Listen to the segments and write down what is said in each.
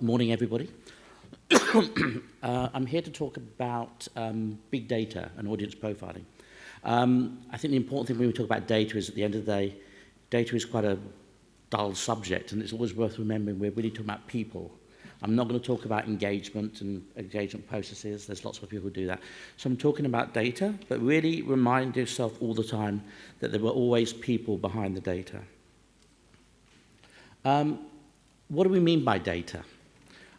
Morning, everybody. I'm here to talk about big data and audience profiling. I think the important thing when we talk about data is, at the end of the day, data is quite a dull subject, and it's always worth remembering we're really talking about people. I'm not going to talk about engagement and engagement processes. There's lots of people who do that. So I'm talking about data, but really remind yourself all the time that there were always people behind the data. What do we mean by data?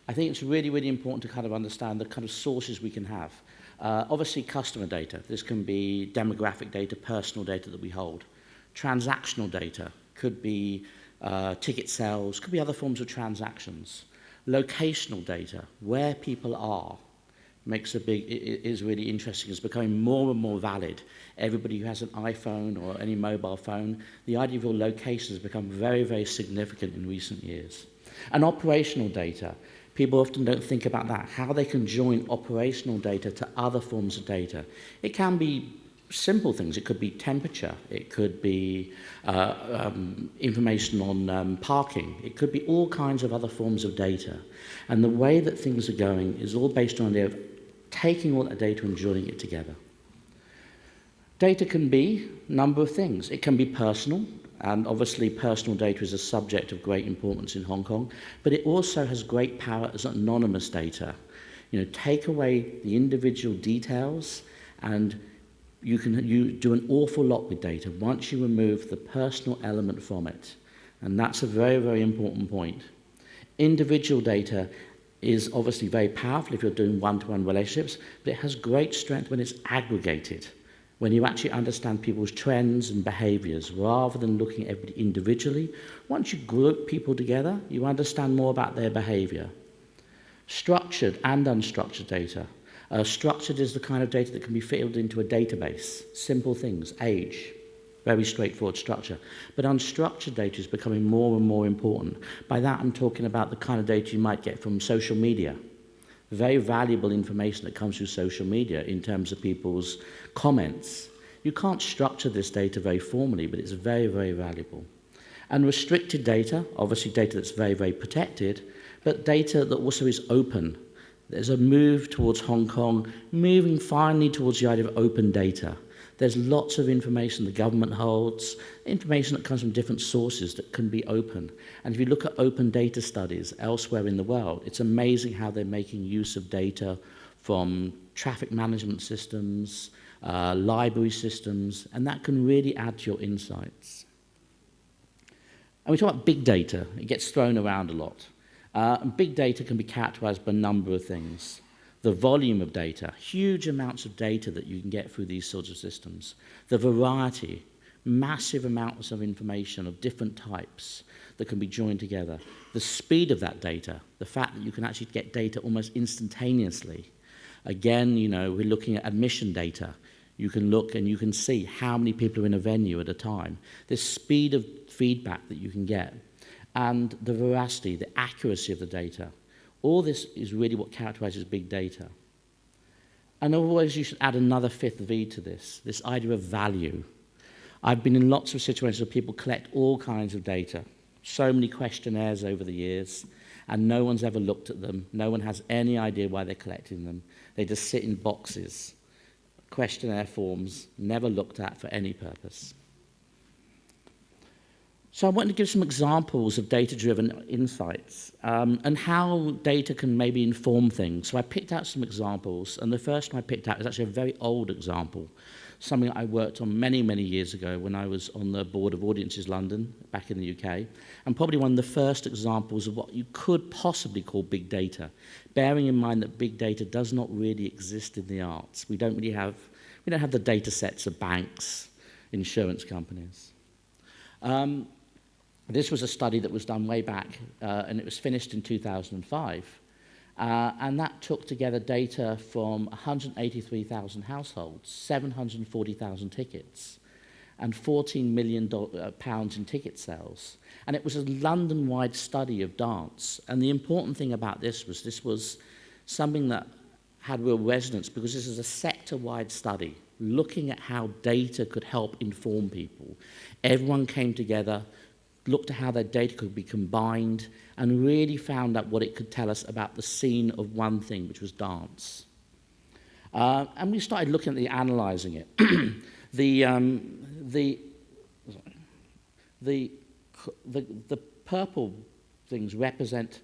I think it's really, really important to kind of understand the kind of sources we can have. Obviously, customer data. This can be demographic data, personal data that we hold. Transactional data could be ticket sales, could be other forms of transactions. Locational data, where people are, is really interesting. It's becoming more and more valid. Everybody who has an iPhone or any mobile phone, the idea of your location has become very, very significant in recent years. And operational data, people often don't think about that, how they can join operational data to other forms of data. It can be simple things. It could be temperature. It could be information on parking. It could be all kinds of other forms of data. And the way that things are going is all based on the idea of taking all that data and joining it together. Data can be a number of things. It can be personal, and obviously personal data is a subject of great importance in Hong Kong, but it also has great power as anonymous data. You know, take away the individual details, and you do an awful lot with data once you remove the personal element from it. And that's a very, very important point. Individual data is obviously very powerful if you're doing one-to-one relationships, but it has great strength when it's aggregated, when you actually understand people's trends and behaviors rather than looking at everybody individually. Once you group people together, you understand more about their behavior. Structured and unstructured data. Structured is the kind of data that can be filled into a database. Simple things, age, very straightforward structure. But unstructured data is becoming more and more important. By that, I'm talking about the kind of data you might get from social media. Very valuable information that comes through social media in terms of people's comments. You can't structure this data very formally, but it's very, very valuable. And restricted data, obviously data that's very, very protected, but data that also is open. There's a move towards Hong Kong, moving finally towards the idea of open data. There's lots of information the government holds, information that comes from different sources that can be open. And if you look at open data studies elsewhere in the world, it's amazing how they're making use of data from traffic management systems, library systems, and that can really add to your insights. And we talk about big data. It gets thrown around a lot. And big data can be characterized by a number of things. The volume of data, huge amounts of data that you can get through these sorts of systems. The variety, massive amounts of information of different types that can be joined together. The speed of that data, the fact that you can actually get data almost instantaneously. Again, you know, we're looking at admission data. You can look and you can see how many people are in a venue at a time. This speed of feedback that you can get. And the veracity, the accuracy of the data. All this is really what characterizes big data. And always you should add another fifth V to this idea of value. I've been in lots of situations where people collect all kinds of data, so many questionnaires over the years, and no one's ever looked at them. No one has any idea why they're collecting them. They just sit in boxes, questionnaire forms, never looked at for any purpose. So I want to give some examples of data-driven insights and how data can maybe inform things. So I picked out some examples, and the first one I picked out is actually a very old example, something I worked on many, many years ago when I was on the board of Audiences London back in the UK, and probably one of the first examples of what you could possibly call big data, bearing in mind that big data does not really exist in the arts. We don't have the data sets of banks, insurance companies. This was a study that was done way back, and it was finished in 2005. And that took together data from 183,000 households, 740,000 tickets, and £14 million in ticket sales. And it was a London-wide study of dance. And the important thing about this was something that had real resonance, because this is a sector-wide study looking at how data could help inform people. Everyone came together, looked at how their data could be combined, and really found out what it could tell us about the scene of one thing, which was dance. And we started looking at analysing it. The purple things represent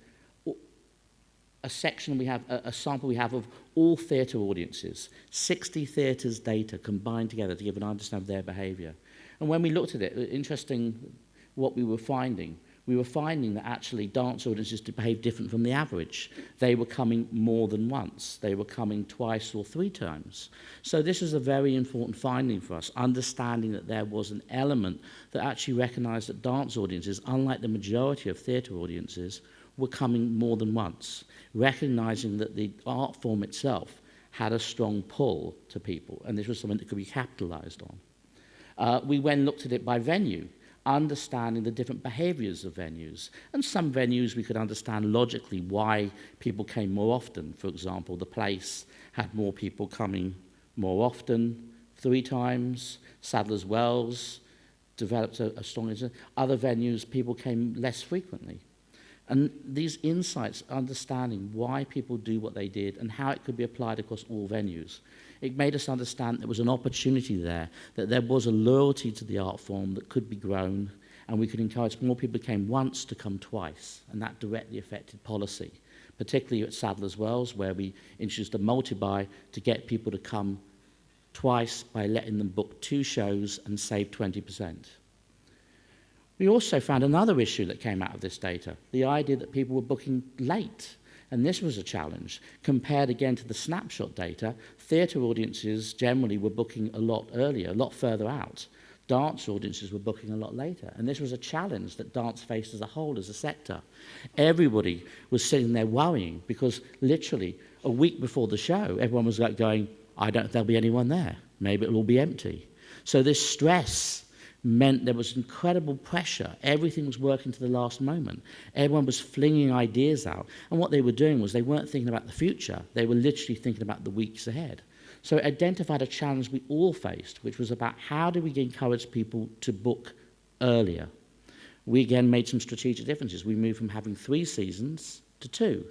a section we have, a sample we have of all theatre audiences, 60 theatres data combined together to give an understanding of their behaviour. And when we looked at it, interesting what we were finding that actually dance audiences did behave different from the average. They were coming more than once. They were coming twice or 3 times. So this is a very important finding for us, understanding that there was an element that actually recognised that dance audiences, unlike the majority of theatre audiences, were coming more than once, recognising that the art form itself had a strong pull to people, and this was something that could be capitalised on. We then looked at it by venue, understanding the different behaviours of venues. And some venues we could understand logically why people came more often. For example, the Place had more people coming more often, 3 times. Sadler's Wells developed a strong interest. Other venues, people came less frequently. And these insights, understanding why people do what they did and how it could be applied across all venues, it made us understand there was an opportunity there, that there was a loyalty to the art form that could be grown, and we could encourage more people who came once to come twice, and that directly affected policy, particularly at Sadler's Wells, where we introduced a multi-buy to get people to come twice by letting them book 2 shows and save 20%. We also found another issue that came out of this data, the idea that people were booking late. And this was a challenge. Compared again to the snapshot data, theatre audiences generally were booking a lot earlier, a lot further out. Dance audiences were booking a lot later. And this was a challenge that dance faced as a whole, as a sector. Everybody was sitting there worrying because literally a week before the show, everyone was like going, I don't think there'll be anyone there. Maybe it'll all be empty. So this stress meant there was incredible pressure. Everything was working to the last moment. Everyone was flinging ideas out. And what they were doing was they weren't thinking about the future. They were literally thinking about the weeks ahead. So it identified a challenge we all faced, which was about how do we encourage people to book earlier. We again made some strategic differences. We moved from having 3 seasons to 2.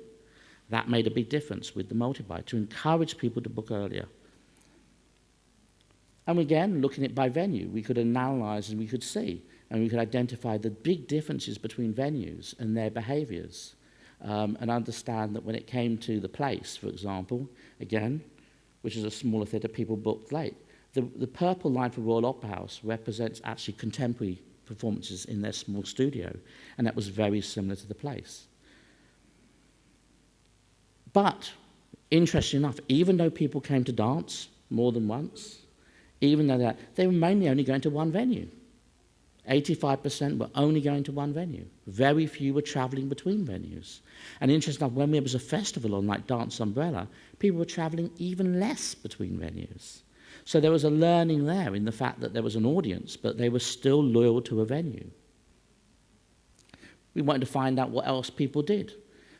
That made a big difference with the multi-buy, to encourage people to book earlier. And again, looking at it by venue, we could analyse and we could see, and we could identify the big differences between venues and their behaviours, and understand that when it came to the Place, for example, again, which is a smaller theatre, people booked late. The purple line for Royal Opera House represents actually contemporary performances in their small studio, and that was very similar to the Place. But, interestingly enough, even though people came to dance more than once, even though that, they were mainly only going to one venue. 85% were only going to one venue. Very few were travelling between venues. And interesting enough, when there was a festival on like Dance Umbrella, people were travelling even less between venues. So there was a learning there in the fact that there was an audience, but they were still loyal to a venue. We wanted to find out what else people did.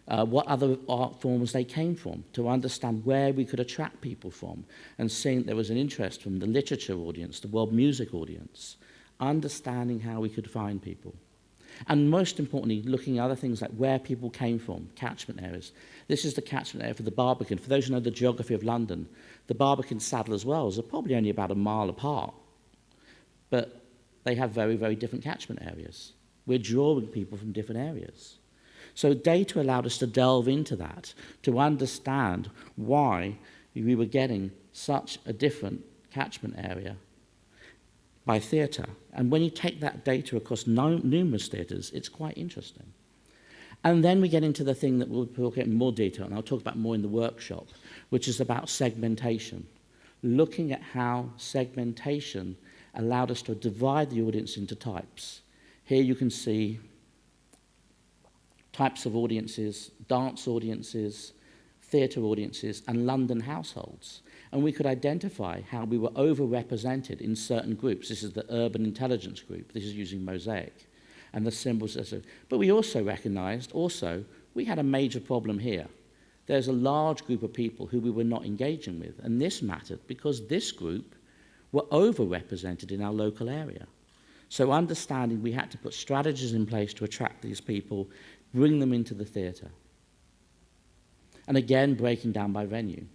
What other art forms they came from, to understand where we could attract people from, and seeing there was an interest from the literature audience, the world music audience, understanding how we could find people. And most importantly, looking at other things like where people came from, catchment areas. This is the catchment area for the Barbican. For those who know the geography of London, the Barbican and Sadler's Wells are probably only about a mile apart, but they have very, very different catchment areas. We're drawing people from different areas. So data allowed us to delve into that, to understand why we were getting such a different catchment area by theatre. And when you take that data across numerous theatres, it's quite interesting. And then we get into the thing that we'll talk in more detail, and I'll talk about more in the workshop, which is about segmentation. Looking at how segmentation allowed us to divide the audience into types. Here you can see types of audiences, dance audiences, theatre audiences, and London households. And we could identify how we were overrepresented in certain groups. This is the urban intelligence group. This is using Mosaic. And the symbols. But we also recognised, we had a major problem here. There's a large group of people who we were not engaging with. And this mattered because this group were overrepresented in our local area. So understanding we had to put strategies in place to attract these people, bring them into the theatre. And again, breaking down by venue.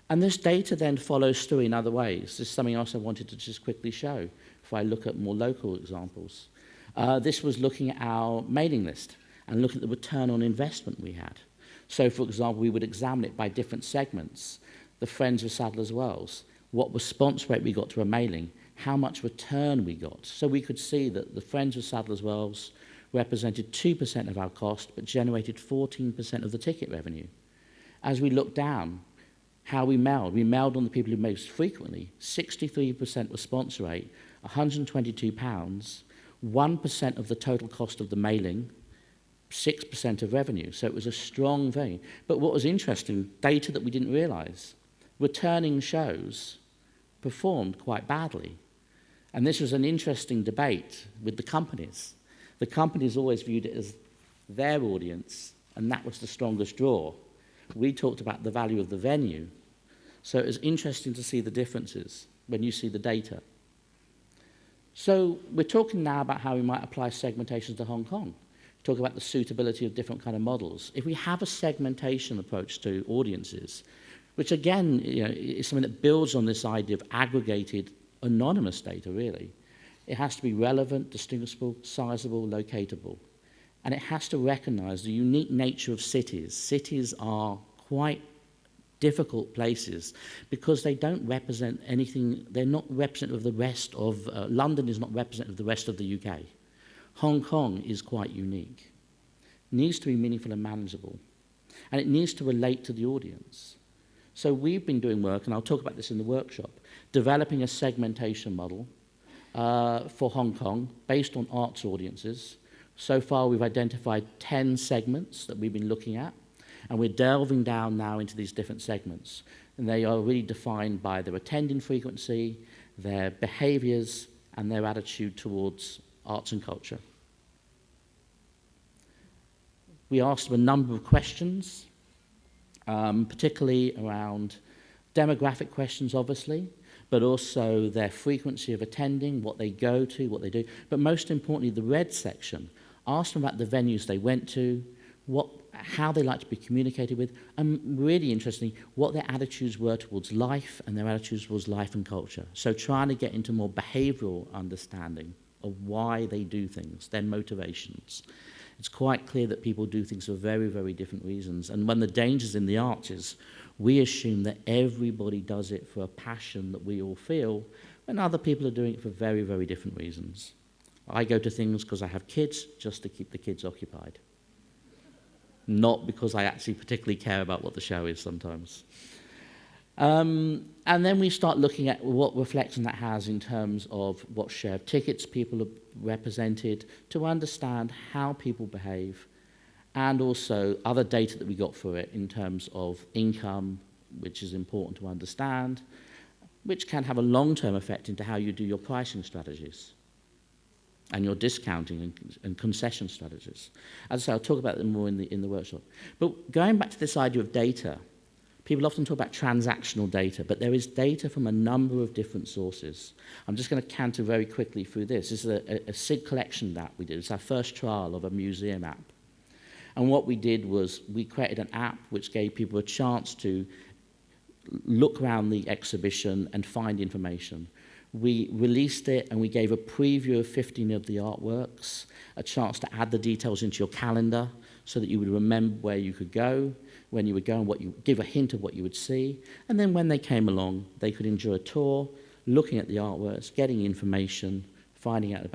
And this data then follows through in other ways. This is something else I wanted to just quickly show if I look at more local examples. This was looking at our mailing list and looking at the return on investment we had. So, for example, we would examine it by different segments. The Friends of Sadler's Wells, what response rate we got to a mailing, how much return we got. So we could see that the Friends of Sadler's Wells represented 2% of our cost, but generated 14% of the ticket revenue. As we looked down, how we mailed on the people who most frequently, 63% response rate, £122, 1% of the total cost of the mailing, 6% of revenue. So it was a strong vein. But what was interesting, data that we didn't realise, returning shows performed quite badly. And this was an interesting debate with the companies. The companies always viewed it as their audience, and that was the strongest draw. We talked about the value of the venue. So it was interesting to see the differences when you see the data. So we're talking now about how we might apply segmentation to Hong Kong. Talk about the suitability of different kind of models. If we have a segmentation approach to audiences, which again, is something that builds on this idea of aggregated anonymous data, really. It has to be relevant, distinguishable, sizable, locatable. And it has to recognize the unique nature of cities. Cities are quite difficult places because they don't represent anything. They're not representative of the rest of, London is not representative of the rest of the UK. Hong Kong is quite unique. It needs to be meaningful and manageable. And it needs to relate to the audience. So we've been doing work, and I'll talk about this in the workshop, developing a segmentation model for Hong Kong based on arts audiences. So far, we've identified 10 segments that we've been looking at, and we're delving down now into these different segments. And they are really defined by their attending frequency, their behaviours, and their attitude towards arts and culture. We asked them a number of questions, particularly around demographic questions, obviously, but also their frequency of attending, what they go to, what they do. But most importantly, the red section, asked them about the venues they went to, how they like to be communicated with, and really interestingly, what their attitudes were towards life and their attitudes towards life and culture. So trying to get into more behavioural understanding of why they do things, their motivations. It's quite clear that people do things for very, very different reasons. And one of the dangers in the arts is we assume that everybody does it for a passion that we all feel, when other people are doing it for very, very different reasons. I go to things because I have kids, just to keep the kids occupied. Not because I actually particularly care about what the show is sometimes. And then we start looking at what reflection that has in terms of what share of tickets people have represented, to understand how people behave, and also other data that we got for it in terms of income, which is important to understand, which can have a long-term effect into how you do your pricing strategies and your discounting and concession strategies. As I say, I'll talk about them more in the workshop. But going back to this idea of data, people often talk about transactional data, but there is data from a number of different sources. I'm just going to canter very quickly through this. This is a SIG collection that we did. It's our first trial of a museum app. And what we did was we created an app which gave people a chance to look around the exhibition and find information. We released it and we gave a preview of 15 of the artworks, a chance to add the details into your calendar so that you would remember where you could go, when you would go, and what you give a hint of what you would see. And then when they came along, they could enjoy a tour, looking at the artworks, getting information, finding out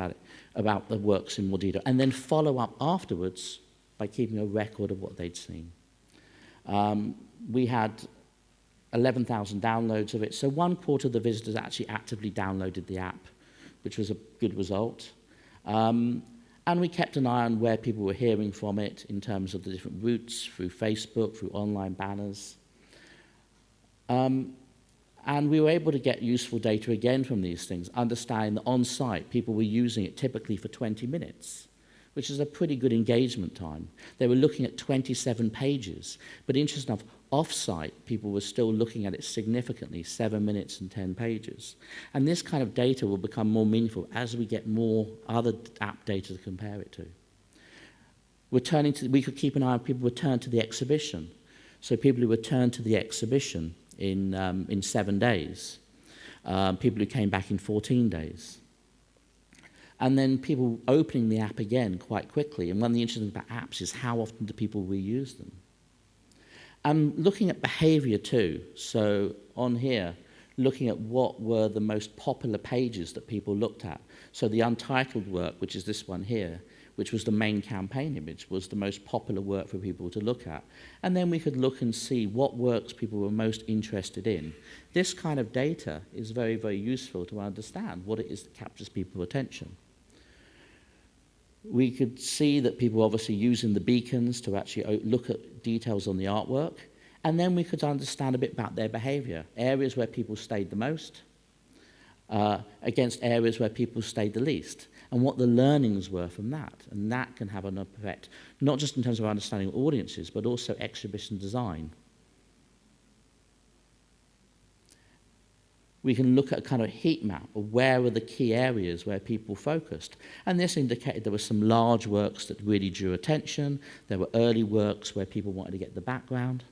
about the works in more detail, and then follow up afterwards by keeping a record of what they'd seen. We had 11,000 downloads of it, so 1/4 of the visitors actually actively downloaded the app, which was a good result. And we kept an eye on where people were hearing from it in terms of the different routes, through Facebook, through online banners. And we were able to get useful data again from these things, understanding that on-site people were using it typically for 20 minutes, which is a pretty good engagement time. They were looking at 27 pages, but interesting enough, off-site, people were still looking at it significantly, 7 minutes and 10 pages. And this kind of data will become more meaningful as we get more other app data to compare it to. We could keep an eye on people who return to the exhibition. So people who returned to the exhibition in 7 days, people who came back in 14 days. And then people opening the app again quite quickly. And one of the interesting things about apps is how often do people reuse them. And looking at behavior too. So on here, looking at what were the most popular pages that people looked at. So the untitled work, which is this one here, which was the main campaign image, was the most popular work for people to look at. And then we could look and see what works people were most interested in. This kind of data is very, very useful to understand what it is that captures people's attention. We could see that people were obviously using the beacons to actually look at details on the artwork, and then we could understand a bit about their behavior, areas where people stayed the most, against areas where people stayed the least, and what the learnings were from that. And that can have an effect, not just in terms of understanding audiences, but also exhibition design. We can look at a kind of heat map of where were the key areas where people focused. And this indicated there were some large works that really drew attention. There were early works where people wanted to get the background.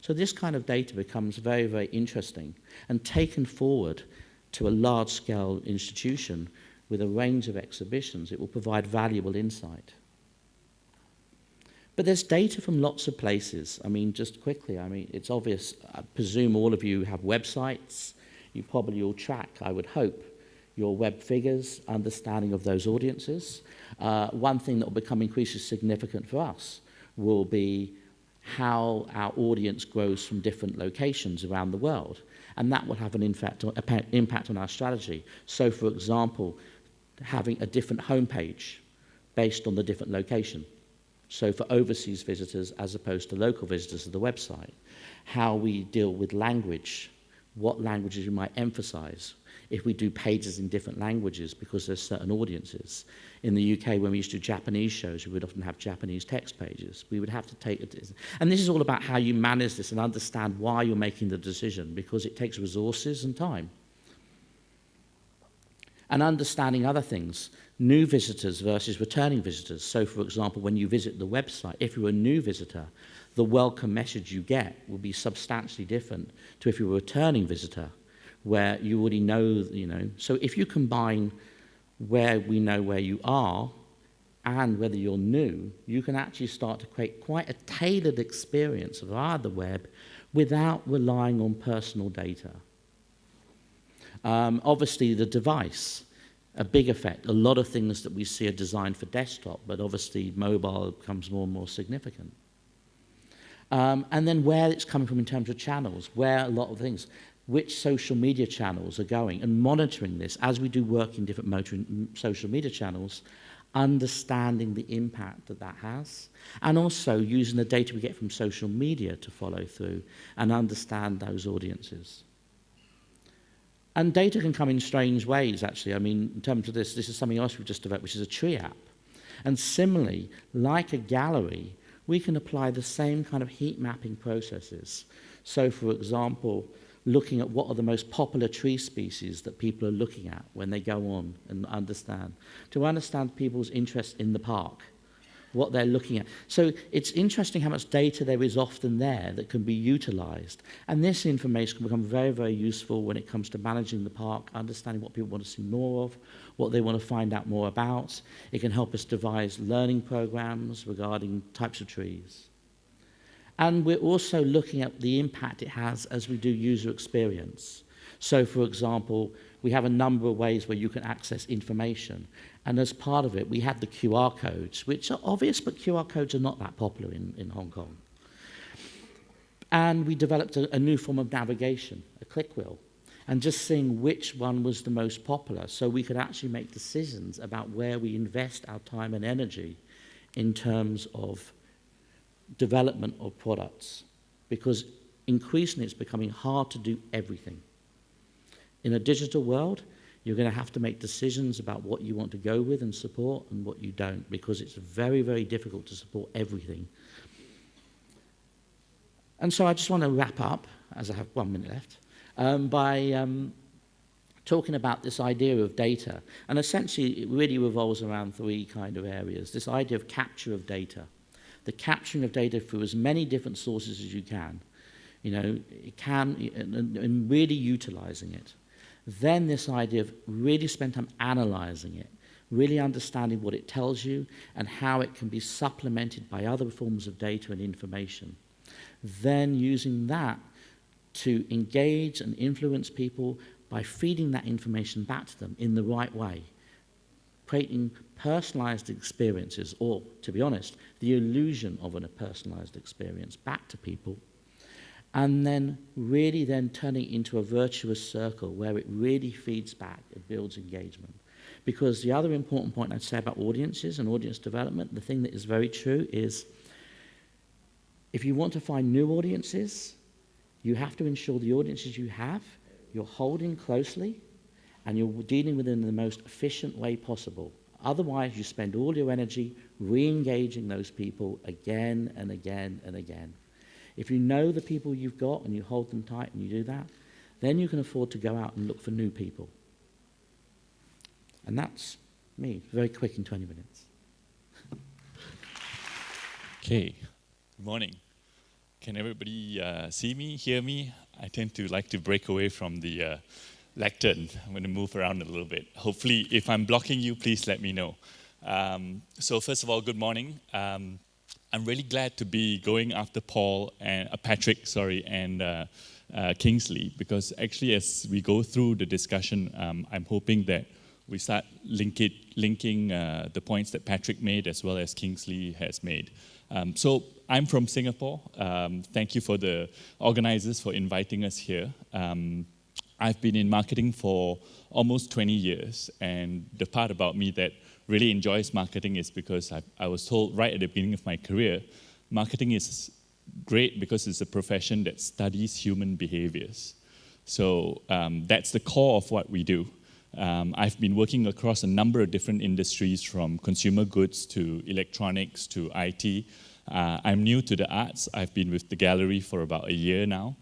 So this kind of data becomes very, very interesting and taken forward to a large-scale institution with a range of exhibitions. It will provide valuable insight. But there's data from lots of places. I mean, just quickly, I mean, it's obvious. I presume all of you have websites. You probably all track, I would hope, your web figures, understanding of those audiences. One thing that will become increasingly significant for us will be how our audience grows from different locations around the world. And that will have an impact on our strategy. So, for example, having a different homepage based on the different location. So for overseas visitors as opposed to local visitors to the website. How we deal with language. What languages you might emphasize if we do pages in different languages because there's certain audiences. In the UK, when we used to do Japanese shows, we would often have Japanese text pages. We would have to take it. And this is all about how you manage this and understand why you're making the decision, because it takes resources and time. And understanding other things, new visitors versus returning visitors. So, for example, when you visit the website, if you're a new visitor, the welcome message you get will be substantially different to if you're a returning visitor, where you already know, So if you combine where we know where you are and whether you're new, you can actually start to create quite a tailored experience via the web without relying on personal data. Obviously, the device, a big effect. A lot of things that we see are designed for desktop, but obviously mobile becomes more and more significant. And then where it's coming from in terms of channels, where a lot of things, which social media channels are going, and monitoring this as we do work in different social media channels, understanding the impact that that has, and also using the data we get from social media to follow through and understand those audiences. And data can come in strange ways, actually. I mean, in terms of this is something else we've just developed, which is a tree app. And similarly, like a gallery, we can apply the same kind of heat mapping processes. So, for example, looking at what are the most popular tree species that people are looking at when they go on and understand, to understand people's interest in the park, what they're looking at. So it's interesting how much data there is often there that can be utilized. And this information can become very, very useful when it comes to managing the park, understanding what people want to see more of, what they want to find out more about. It can help us devise learning programs regarding types of trees. And we're also looking at the impact it has as we do user experience. So, for example, we have a number of ways where you can access information. And as part of it, we have the QR codes, which are obvious, but QR codes are not that popular in Hong Kong. And we developed a new form of navigation, a click wheel, and just seeing which one was the most popular, so we could actually make decisions about where we invest our time and energy in terms of development of products, because increasingly it's becoming hard to do everything. In a digital world, you're going to have to make decisions about what you want to go with and support and what you don't, because it's very, very difficult to support everything. And so I just want to wrap up, as I have 1 minute left, by talking about this idea of data. And essentially, it really revolves around three kind of areas. This idea of capture of data, the capturing of data through as many different sources as you can, and really utilizing it. Then this idea of really spend time analyzing it, really understanding what it tells you and how it can be supplemented by other forms of data and information. Then using that to engage and influence people by feeding that information back to them in the right way, creating personalized experiences, or, to be honest, the illusion of a personalized experience back to people, and then really then turning it into a virtuous circle where it really feeds back, it builds engagement. Because the other important point I'd say about audiences and audience development, the thing that is very true is if you want to find new audiences, you have to ensure the audiences you have, you're holding closely and you're dealing with them in the most efficient way possible. Otherwise, you spend all your energy re-engaging those people again and again and again. If you know the people you've got and you hold them tight and you do that, then you can afford to go out and look for new people. And that's me, very quick in 20 minutes. Okay, good morning. Can everybody see me, hear me? I tend to like to break away from the lectern. I'm going to move around a little bit. Hopefully, if I'm blocking you, please let me know. So first of all, good morning. I'm really glad to be going after Patrick, and Kingsley, because actually as we go through the discussion, I'm hoping that we start linking the points that Patrick made as well as Kingsley has made. So I'm from Singapore. Thank you for the organizers for inviting us here. I've been in marketing for almost 20 years, and the part about me that really enjoys marketing is because I was told right at the beginning of my career, marketing is great because it's a profession that studies human behaviors. So that's the core of what we do. I've been working across a number of different industries, from consumer goods to electronics to IT. I'm new to the arts. I've been with the gallery for about a year now.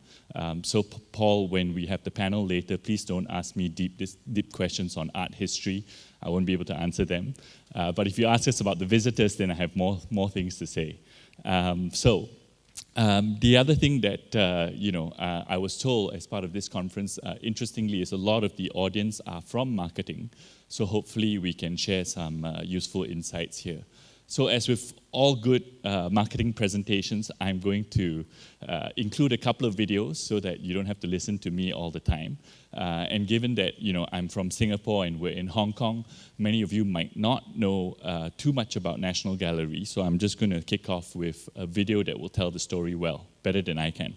So Paul, when we have the panel later, please don't ask me deep questions on art history. I won't be able to answer them. But if you ask us about the visitors, then I have more things to say. The other thing that I was told as part of this conference, interestingly, is a lot of the audience are from marketing. So hopefully we can share some useful insights here. So as with all good marketing presentations, I'm going to include a couple of videos so that you don't have to listen to me all the time. And given that I'm from Singapore and we're in Hong Kong, many of you might not know too much about National Gallery. So I'm just going to kick off with a video that will tell the story well, better than I can.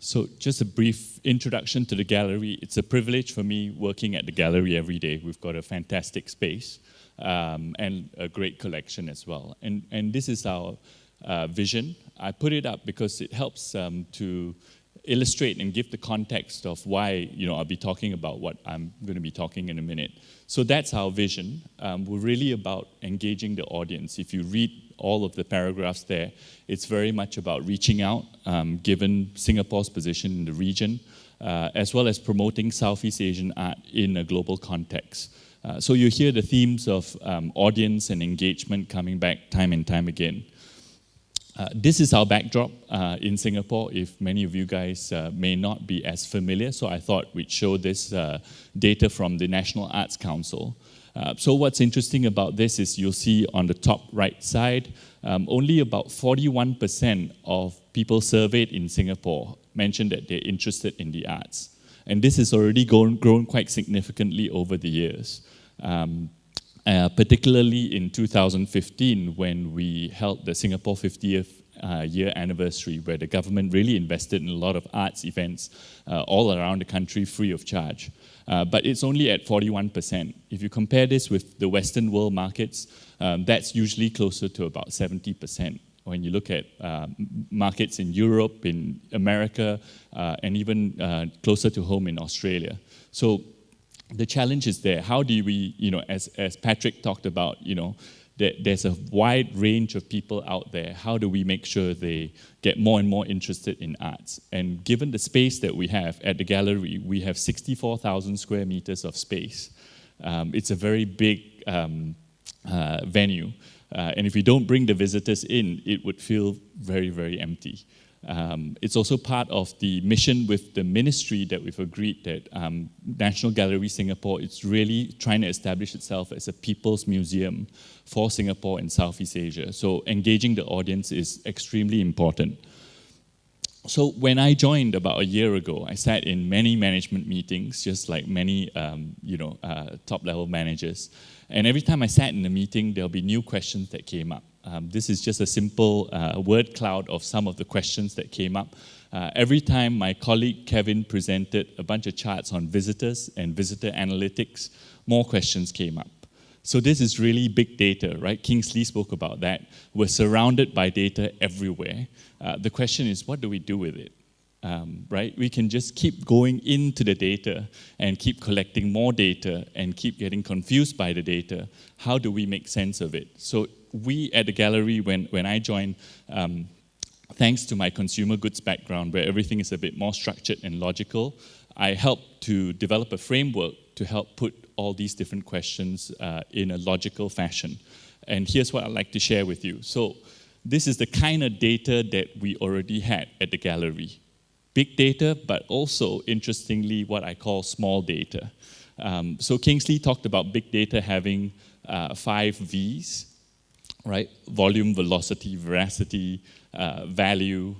So just a brief introduction to the gallery. It's a privilege for me working at the gallery every day. We've got a fantastic space and a great collection as well. And this is our vision. I put it up because it helps to illustrate and give the context of why I'll be talking about what I'm going to be talking in a minute. So that's our vision. We're really about engaging the audience. If you read all of the paragraphs there, it's very much about reaching out, given Singapore's position in the region, as well as promoting Southeast Asian art in a global context. So you hear the themes of audience and engagement coming back time and time again. This is our backdrop in Singapore, if many of you guys may not be as familiar. So I thought we'd show this data from the National Arts Council. So what's interesting about this is you'll see on the top right side, only about 41% of people surveyed in Singapore mentioned that they're interested in the arts. And this has already grown quite significantly over the years. Particularly in 2015, when we held the Singapore 50th year anniversary, where the government really invested in a lot of arts events all around the country free of charge. But it's only at 41%. If you compare this with the Western world markets, that's usually closer to about 70%. When you look at markets in Europe, in America, and even closer to home in Australia. So the challenge is there. How do we, as Patrick talked about, there's a wide range of people out there. How do we make sure they get more and more interested in arts? And given the space that we have at the gallery, we have 64,000 square meters of space. It's a very big venue. And if we don't bring the visitors in, it would feel very, very empty. It's also part of the mission with the ministry that we've agreed that National Gallery Singapore is really trying to establish itself as a people's museum for Singapore and Southeast Asia. So engaging the audience is extremely important. So when I joined about a year ago, I sat in many management meetings, just like many top-level managers. And every time I sat in a meeting, there'll be new questions that came up. This is just a simple word cloud of some of the questions that came up. Every time my colleague Kevin presented a bunch of charts on visitors and visitor analytics, more questions came up. So this is really big data, right? Kingsley spoke about that. We're surrounded by data everywhere. The question is, what do we do with it? Right? We can just keep going into the data and keep collecting more data and keep getting confused by the data. How do we make sense of it? So we at the gallery, when I joined, thanks to my consumer goods background where everything is a bit more structured and logical, I helped to develop a framework to help put all these different questions in a logical fashion. And here's what I'd like to share with you. So this is the kind of data that we already had at the gallery. Big data, but also, interestingly, what I call small data. So Kingsley talked about big data having 5 V's, right? Volume, velocity, veracity, value,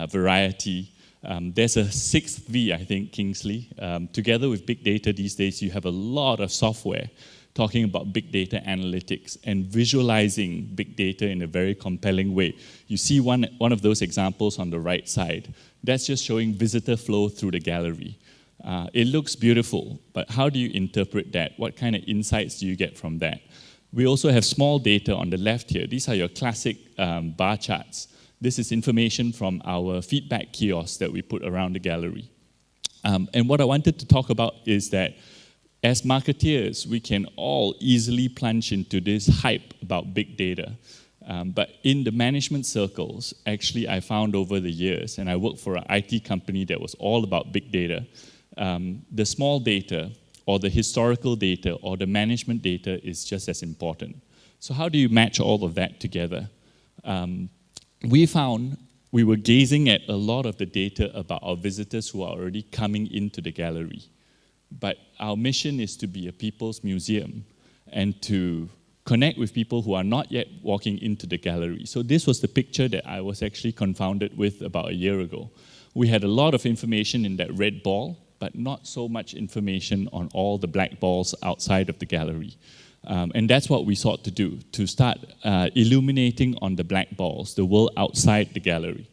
variety. There's a 6th V, I think, Kingsley. Together with big data these days, you have a lot of software talking about big data analytics and visualizing big data in a very compelling way. You see one of those examples on the right side. That's just showing visitor flow through the gallery. It looks beautiful, but how do you interpret that? What kind of insights do you get from that? We also have small data on the left here. These are your classic bar charts. This is information from our feedback kiosk that we put around the gallery. And what I wanted to talk about is that as marketeers, we can all easily plunge into this hype about big data. But in the management circles, actually I found over the years, and I worked for an IT company that was all about big data, the small data or the historical data or the management data is just as important. So how do you match all of that together? We found we were gazing at a lot of the data about our visitors who are already coming into the gallery. But our mission is to be a people's museum and to connect with people who are not yet walking into the gallery. So this was the picture that I was actually confounded with about a year ago. We had a lot of information in that red ball, but not so much information on all the black balls outside of the gallery. And that's what we sought to do, to start illuminating on the black balls, the world outside the gallery.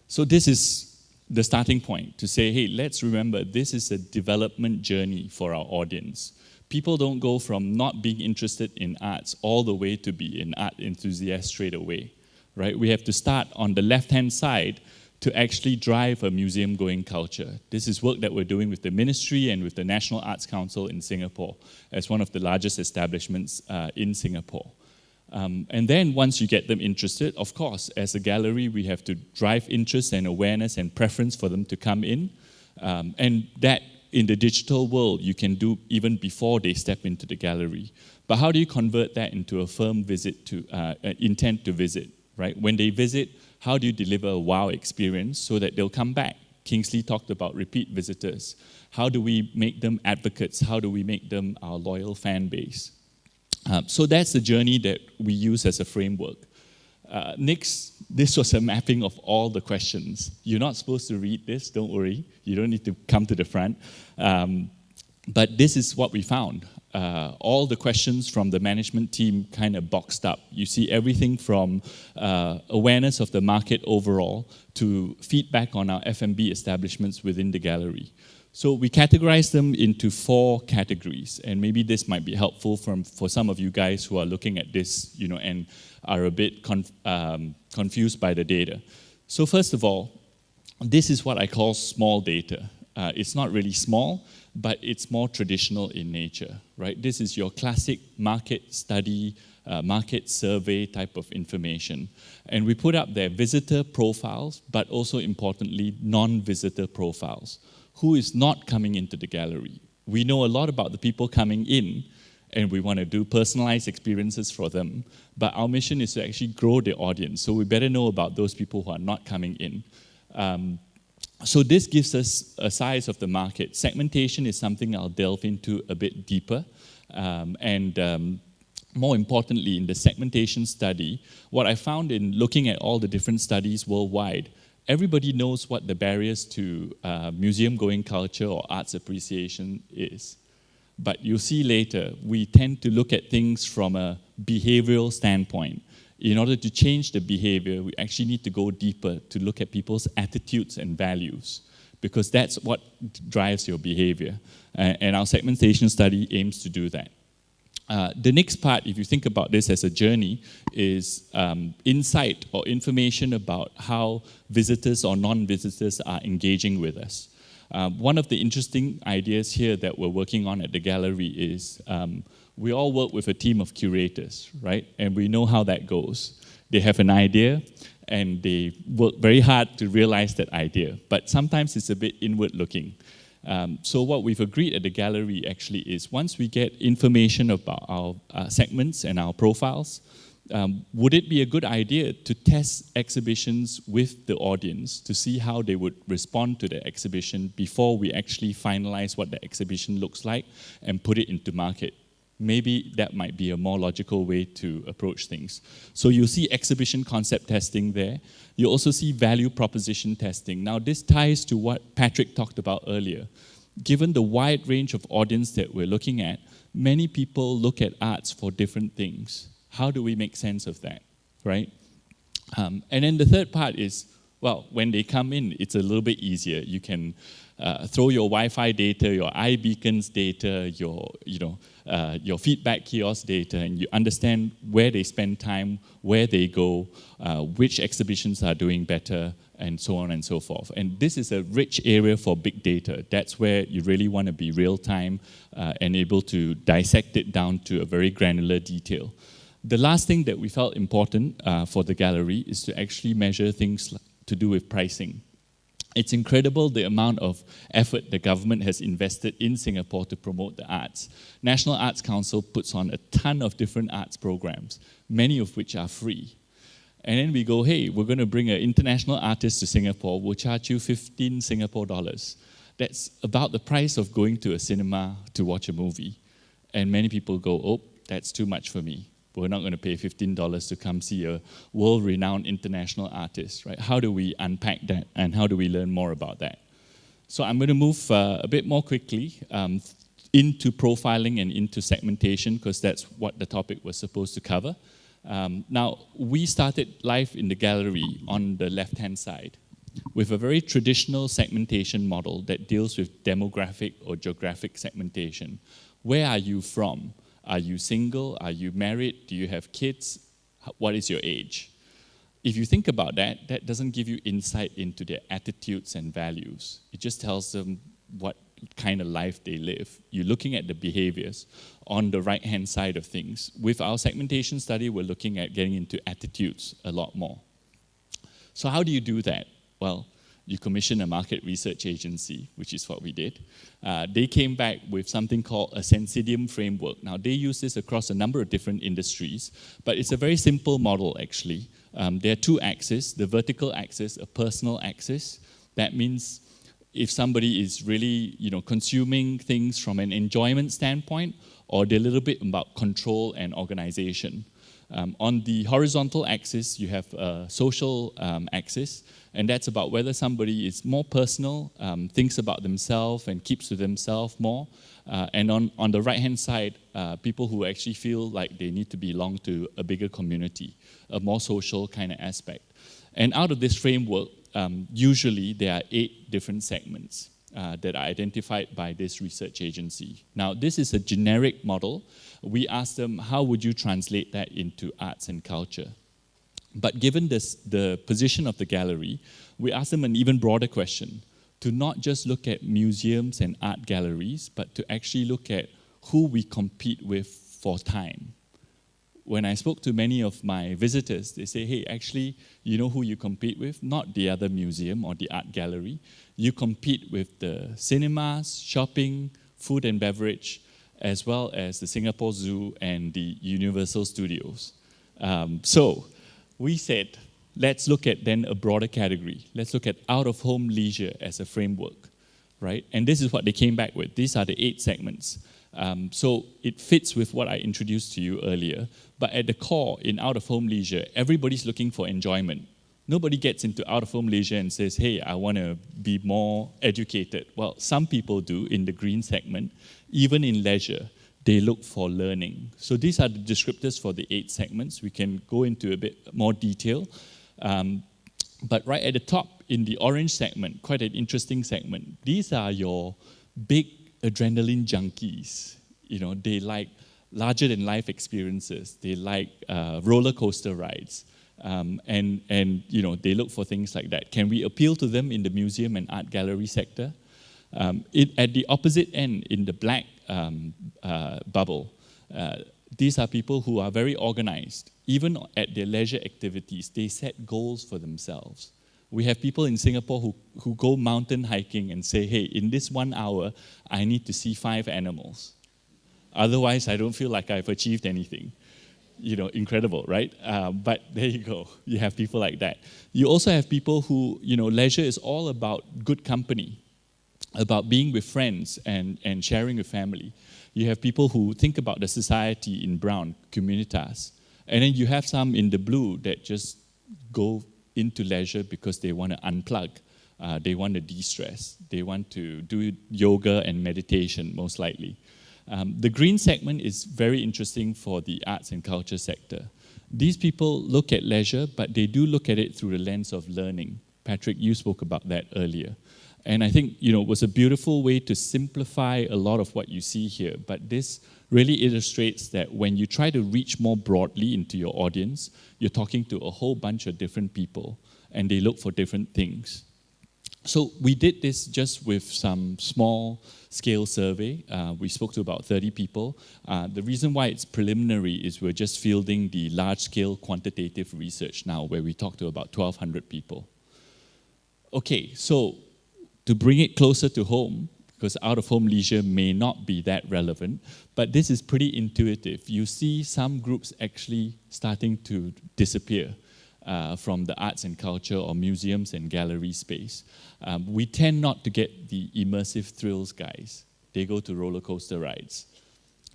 So this is the starting point, to say, hey, let's remember this is a development journey for our audience. People don't go from not being interested in arts all the way to be an art enthusiast straight away, right? We have to start on the left-hand side to actually drive a museum-going culture. This is work that we're doing with the ministry and with the National Arts Council in Singapore as one of the largest establishments in Singapore. And then once you get them interested, of course, as a gallery, we have to drive interest and awareness and preference for them to come in. And that, in the digital world, you can do even before they step into the gallery. But how do you convert that into a firm visit to intent to visit? right? When they visit, how do you deliver a wow experience so that they'll come back? Kingsley talked about repeat visitors. How do we make them advocates? How do we make them our loyal fan base? So that's the journey that we use as a framework. Next, this was a mapping of all the questions. You're not supposed to read this, don't worry. You don't need to come to the front. But this is what we found. All the questions from the management team kind of boxed up. You see everything from awareness of the market overall to feedback on our F&B establishments within the gallery. So we categorize them into 4 categories, and maybe this might be helpful for some of you guys who are looking at this, and are a bit confused by the data. So first of all, this is what I call small data. It's not really small, but it's more traditional in nature, right? This is your classic market study, market survey type of information. And we put up their visitor profiles, but also importantly, non-visitor profiles. Who is not coming into the gallery? We know a lot about the people coming in, and we want to do personalized experiences for them. But our mission is to actually grow the audience, so we better know about those people who are not coming in. So this gives us a size of the market. Segmentation is something I'll delve into a bit deeper. More importantly, in the segmentation study, what I found in looking at all the different studies worldwide, everybody knows what the barriers to museum-going culture or arts appreciation is. But you'll see later, we tend to look at things from a behavioral standpoint. In order to change the behavior, we actually need to go deeper to look at people's attitudes and values, because that's what drives your behavior. And our segmentation study aims to do that. The next part, if you think about this as a journey, is insight or information about how visitors or non-visitors are engaging with us. One of the interesting ideas here that we're working on at the gallery is we all work with a team of curators, right? And we know how that goes. They have an idea, and they work very hard to realize that idea. But sometimes it's a bit inward-looking. So what we've agreed at the gallery actually is once we get information about our segments and our profiles, would it be a good idea to test exhibitions with the audience to see how they would respond to the exhibition before we actually finalize what the exhibition looks like and put it into market? Maybe that might be a more logical way to approach things. So you'll see exhibition concept testing there. You also see value proposition testing. Now this ties to what Patrick talked about earlier. Given the wide range of audience that we're looking at, many people look at arts for different things. How do we make sense of that, right? And then the third part is, well, when they come in, it's a little bit easier. You can throw your Wi-Fi data, your iBeacons data, your feedback kiosk data, and you understand where they spend time, where they go, which exhibitions are doing better, and so on and so forth. And this is a rich area for big data. That's where you really want to be real-time and able to dissect it down to a very granular detail. The last thing that we felt important for the gallery is to actually measure things to do with pricing. It's incredible the amount of effort the government has invested in Singapore to promote the arts. National Arts Council puts on a ton of different arts programs, many of which are free. And then we go, hey, we're going to bring an international artist to Singapore. We'll charge you 15 Singapore dollars. That's about the price of going to a cinema to watch a movie. And many people go, oh, that's too much for me. We're not going to pay $15 to come see a world-renowned international artist, right? How do we unpack that, and how do we learn more about that? So I'm going to move a bit more quickly into profiling and into segmentation, because that's what the topic was supposed to cover. Now, we started life in the gallery on the left-hand side with a very traditional segmentation model that deals with demographic or geographic segmentation. Where are you from? Are you single? Are you married? Do you have kids? What is your age? If you think about that, that doesn't give you insight into their attitudes and values. It just tells them what kind of life they live. You're looking at the behaviors on the right-hand side of things. With our segmentation study, we're looking at getting into attitudes a lot more. So how do you do that? Well, you commission a market research agency, which is what we did. They came back with something called a Sensidium framework. Now, they use this across a number of different industries, but it's a very simple model, actually. There are two axes, the vertical axis, a personal axis. That means if somebody is really, consuming things from an enjoyment standpoint, or they're a little bit about control and organization. On the horizontal axis, you have a social axis, and that's about whether somebody is more personal, thinks about themselves and keeps to themselves more. And on the right-hand side, people who actually feel like they need to belong to a bigger community, a more social kind of aspect. And out of this framework, usually there are 8 different segments that are identified by this research agency. Now, this is a generic model. We asked them, how would you translate that into arts and culture? But given the position of the gallery, we asked them an even broader question, to not just look at museums and art galleries, but to actually look at who we compete with for time. When I spoke to many of my visitors, they say, hey, actually, you know who you compete with? Not the other museum or the art gallery. You compete with the cinemas, shopping, food and beverage, as well as the Singapore Zoo and the Universal Studios. So we said, let's look at then a broader category. Let's look at out-of-home leisure as a framework, right? And this is what they came back with. These are the 8 segments. So it fits with what I introduced to you earlier. But at the core, in out-of-home leisure, everybody's looking for enjoyment. Nobody gets into out-of-home leisure and says, hey, I want to be more educated. Well, some people do in the green segment. Even in leisure, they look for learning. So these are the descriptors for the 8 segments. We can go into a bit more detail. But right at the top, in the orange segment, quite an interesting segment, these are your big adrenaline junkies. They like larger-than-life experiences. They like roller coaster rides. And they look for things like that. Can we appeal to them in the museum and art gallery sector? At the opposite end, in the black bubble, these are people who are very organized. Even at their leisure activities, they set goals for themselves. We have people in Singapore who go mountain hiking and say, hey, in this 1 hour, I need to see 5 animals. Otherwise, I don't feel like I've achieved anything. Incredible, right? But there you go. You have people like that. You also have people who, leisure is all about good company, about being with friends and sharing with family. You have people who think about the society in brown, communitas. And then you have some in the blue that just go into leisure because they want to unplug. They want to de-stress. They want to do yoga and meditation, most likely. The green segment is very interesting for the arts and culture sector. These people look at leisure, but they do look at it through the lens of learning. Patrick, you spoke about that earlier. And I think, it was a beautiful way to simplify a lot of what you see here. But this really illustrates that when you try to reach more broadly into your audience, you're talking to a whole bunch of different people, and they look for different things. So we did this just with some small-scale survey. We spoke to about 30 people. The reason why it's preliminary is we're just fielding the large-scale quantitative research now, where we talked to about 1,200 people. Okay, so to bring it closer to home, because out-of-home leisure may not be that relevant, but this is pretty intuitive. You see some groups actually starting to disappear from the arts and culture or museums and gallery space. We tend not to get the immersive thrills guys. They go to roller coaster rides,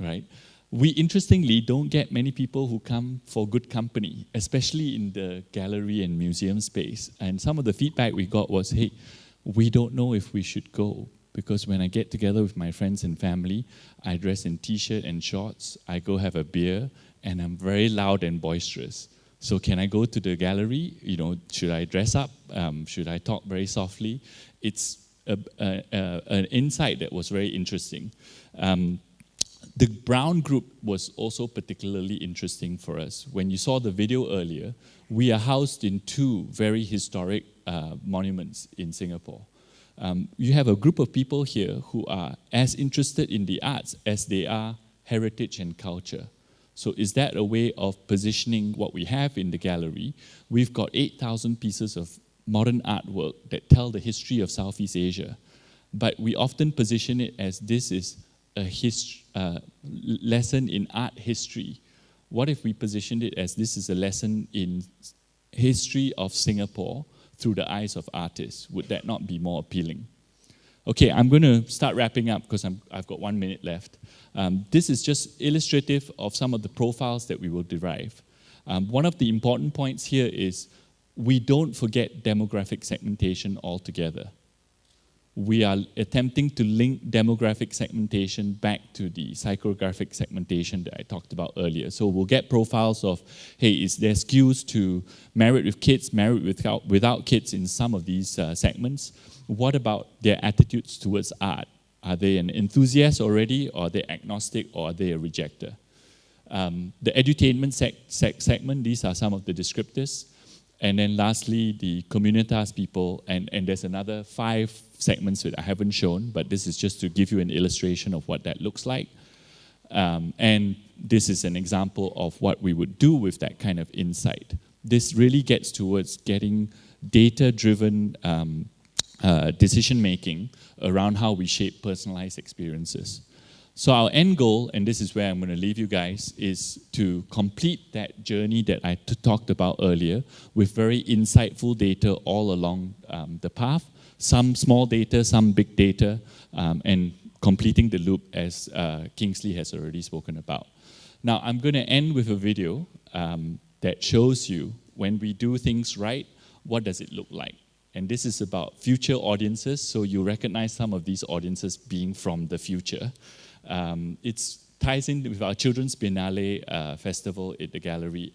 right? We, interestingly, don't get many people who come for good company, especially in the gallery and museum space. And some of the feedback we got was, hey, we don't know if we should go, because when I get together with my friends and family, I dress in t-shirt and shorts, I go have a beer, and I'm very loud and boisterous. So can I go to the gallery? Should I dress up? Should I talk very softly? It's an insight that was very interesting. The brown group was also particularly interesting for us. When you saw the video earlier, we are housed in 2 very historic monuments in Singapore. You have a group of people here who are as interested in the arts as they are heritage and culture. So is that a way of positioning what we have in the gallery? We've got 8,000 pieces of modern artwork that tell the history of Southeast Asia, but we often position it as this is a lesson in art history. What if we positioned it as this is a lesson in history of Singapore through the eyes of artists? Would that not be more appealing? Okay, I'm going to start wrapping up because I've got 1 minute left. This is just illustrative of some of the profiles that we will derive. One of the important points here is we don't forget demographic segmentation altogether. We are attempting to link demographic segmentation back to the psychographic segmentation that I talked about earlier. So we'll get profiles of, hey, is there skews to married with kids, married without kids in some of these segments? What about their attitudes towards art? Are they an enthusiast already, or are they agnostic, or are they a rejecter? The edutainment segment, these are some of the descriptors. And then lastly, the communitas people, and there's another 5 segments that I haven't shown, but this is just to give you an illustration of what that looks like. And this is an example of what we would do with that kind of insight. This really gets towards getting data-driven decision-making around how we shape personalized experiences. So our end goal, and this is where I'm going to leave you guys, is to complete that journey that I talked about earlier with very insightful data all along the path, some small data, some big data, and completing the loop as Kingsley has already spoken about. Now I'm going to end with a video that shows you when we do things right, what does it look like? And this is about future audiences, so you recognize some of these audiences being from the future. It ties in with our Children's Biennale festival at the gallery,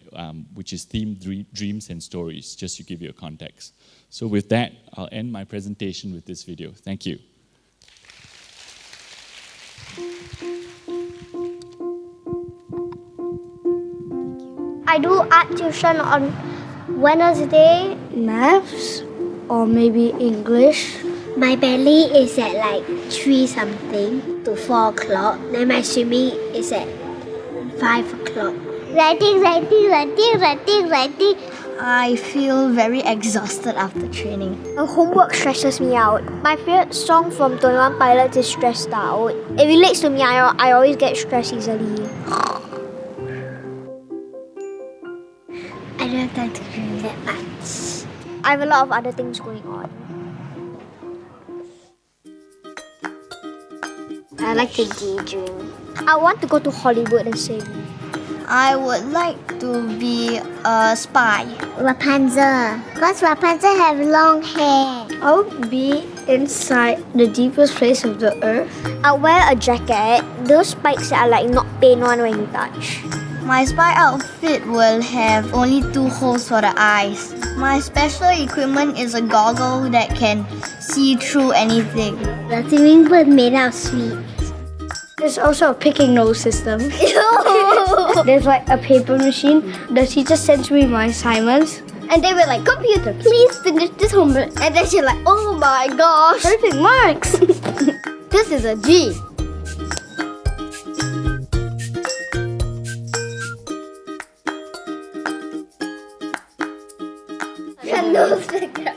which is themed Dreams and Stories, just to give you a context. So with that, I'll end my presentation with this video. Thank you. I do art tuition on Wednesday. Maths or maybe English. My ballet is at like 3 something to 4 o'clock. Then my swimming is at 5 o'clock. Writing. I feel very exhausted after training. Homework stresses me out. My favorite song from 21 Pilots is Stressed Out. It relates to me. I always get stressed easily. I don't have time to dream that much. I have a lot of other things going on. I like to daydream. I want to go to Hollywood and sing. I would like to be a spy. Rapunzel. Because Rapunzel have long hair. I would be inside the deepest place of the earth. I'll wear a jacket. Those spikes are like not pain one when you touch. My spy outfit will have only 2 holes for the eyes. My special equipment is a goggle that can see through anything. The swimming pool is made out of sweets. There's also a picking nose system. There's like a paper machine. The teacher sends me my assignments. And they were like, computer, please finish this homework. And then she's like, oh my gosh. Perfect marks. This is a G. Nose figure.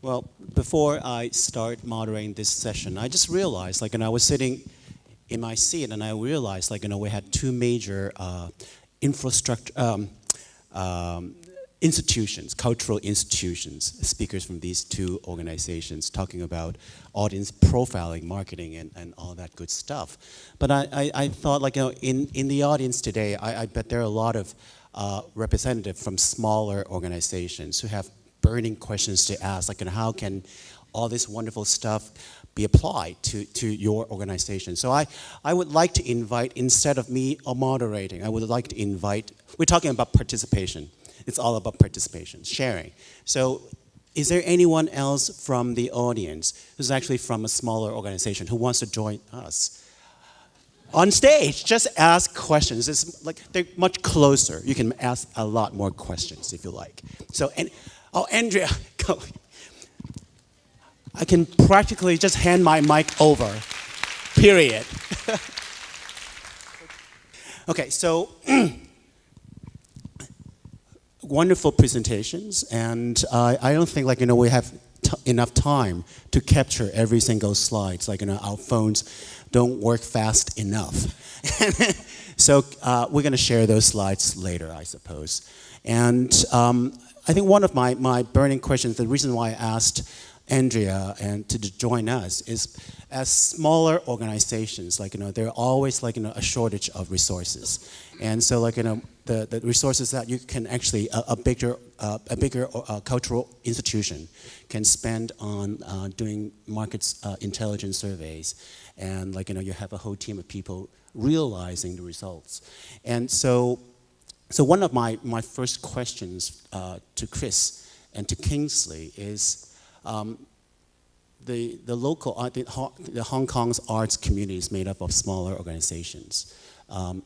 Well, before I start moderating this session, I just realized, like, and I was sitting in my seat, and I realized, like, we had 2 major institutions, cultural institutions, speakers from these 2 organizations talking about audience profiling, marketing, and all that good stuff. But I thought, like, in the audience today, I bet there are a lot of representatives from smaller organizations who have burning questions to ask, like, how can all this wonderful stuff be applied to your organization. So I would like to invite, instead of me moderating, I would like to invite, we're talking about participation. It's all about participation, sharing. So is there anyone else from the audience who's actually from a smaller organization who wants to join us? on stage, just ask questions. It's like they're much closer. You can ask a lot more questions if you like. So, Andrea, go. I can practically just hand my mic over, period. Okay, so wonderful presentations, and I don't think we have enough time to capture every single slide. It's our phones don't work fast enough. So we're going to share those slides later, I suppose. And I think one of my burning questions, the reason why I asked Andrea and to join us is, as smaller organizations, there are always a shortage of resources, and so the resources that you can actually a bigger cultural institution can spend on doing markets intelligence surveys, and you have a whole team of people realizing the results, and so one of my first questions to Chris and to Kingsley is. The local, the Hong Kong's arts community is made up of smaller organizations.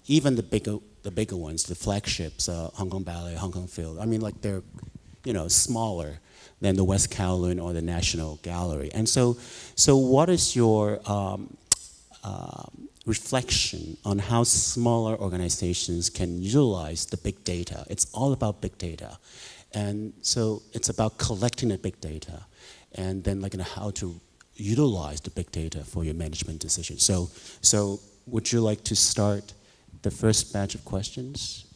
Even the bigger ones, the flagships, Hong Kong Ballet, Hong Kong Field. I mean, they're, smaller than the West Kowloon or the National Gallery. And so what is your reflection on how smaller organizations can utilize the big data? It's all about big data, and so it's about collecting the big data. And then how to utilize the big data for your management decisions. So would you like to start the first batch of questions?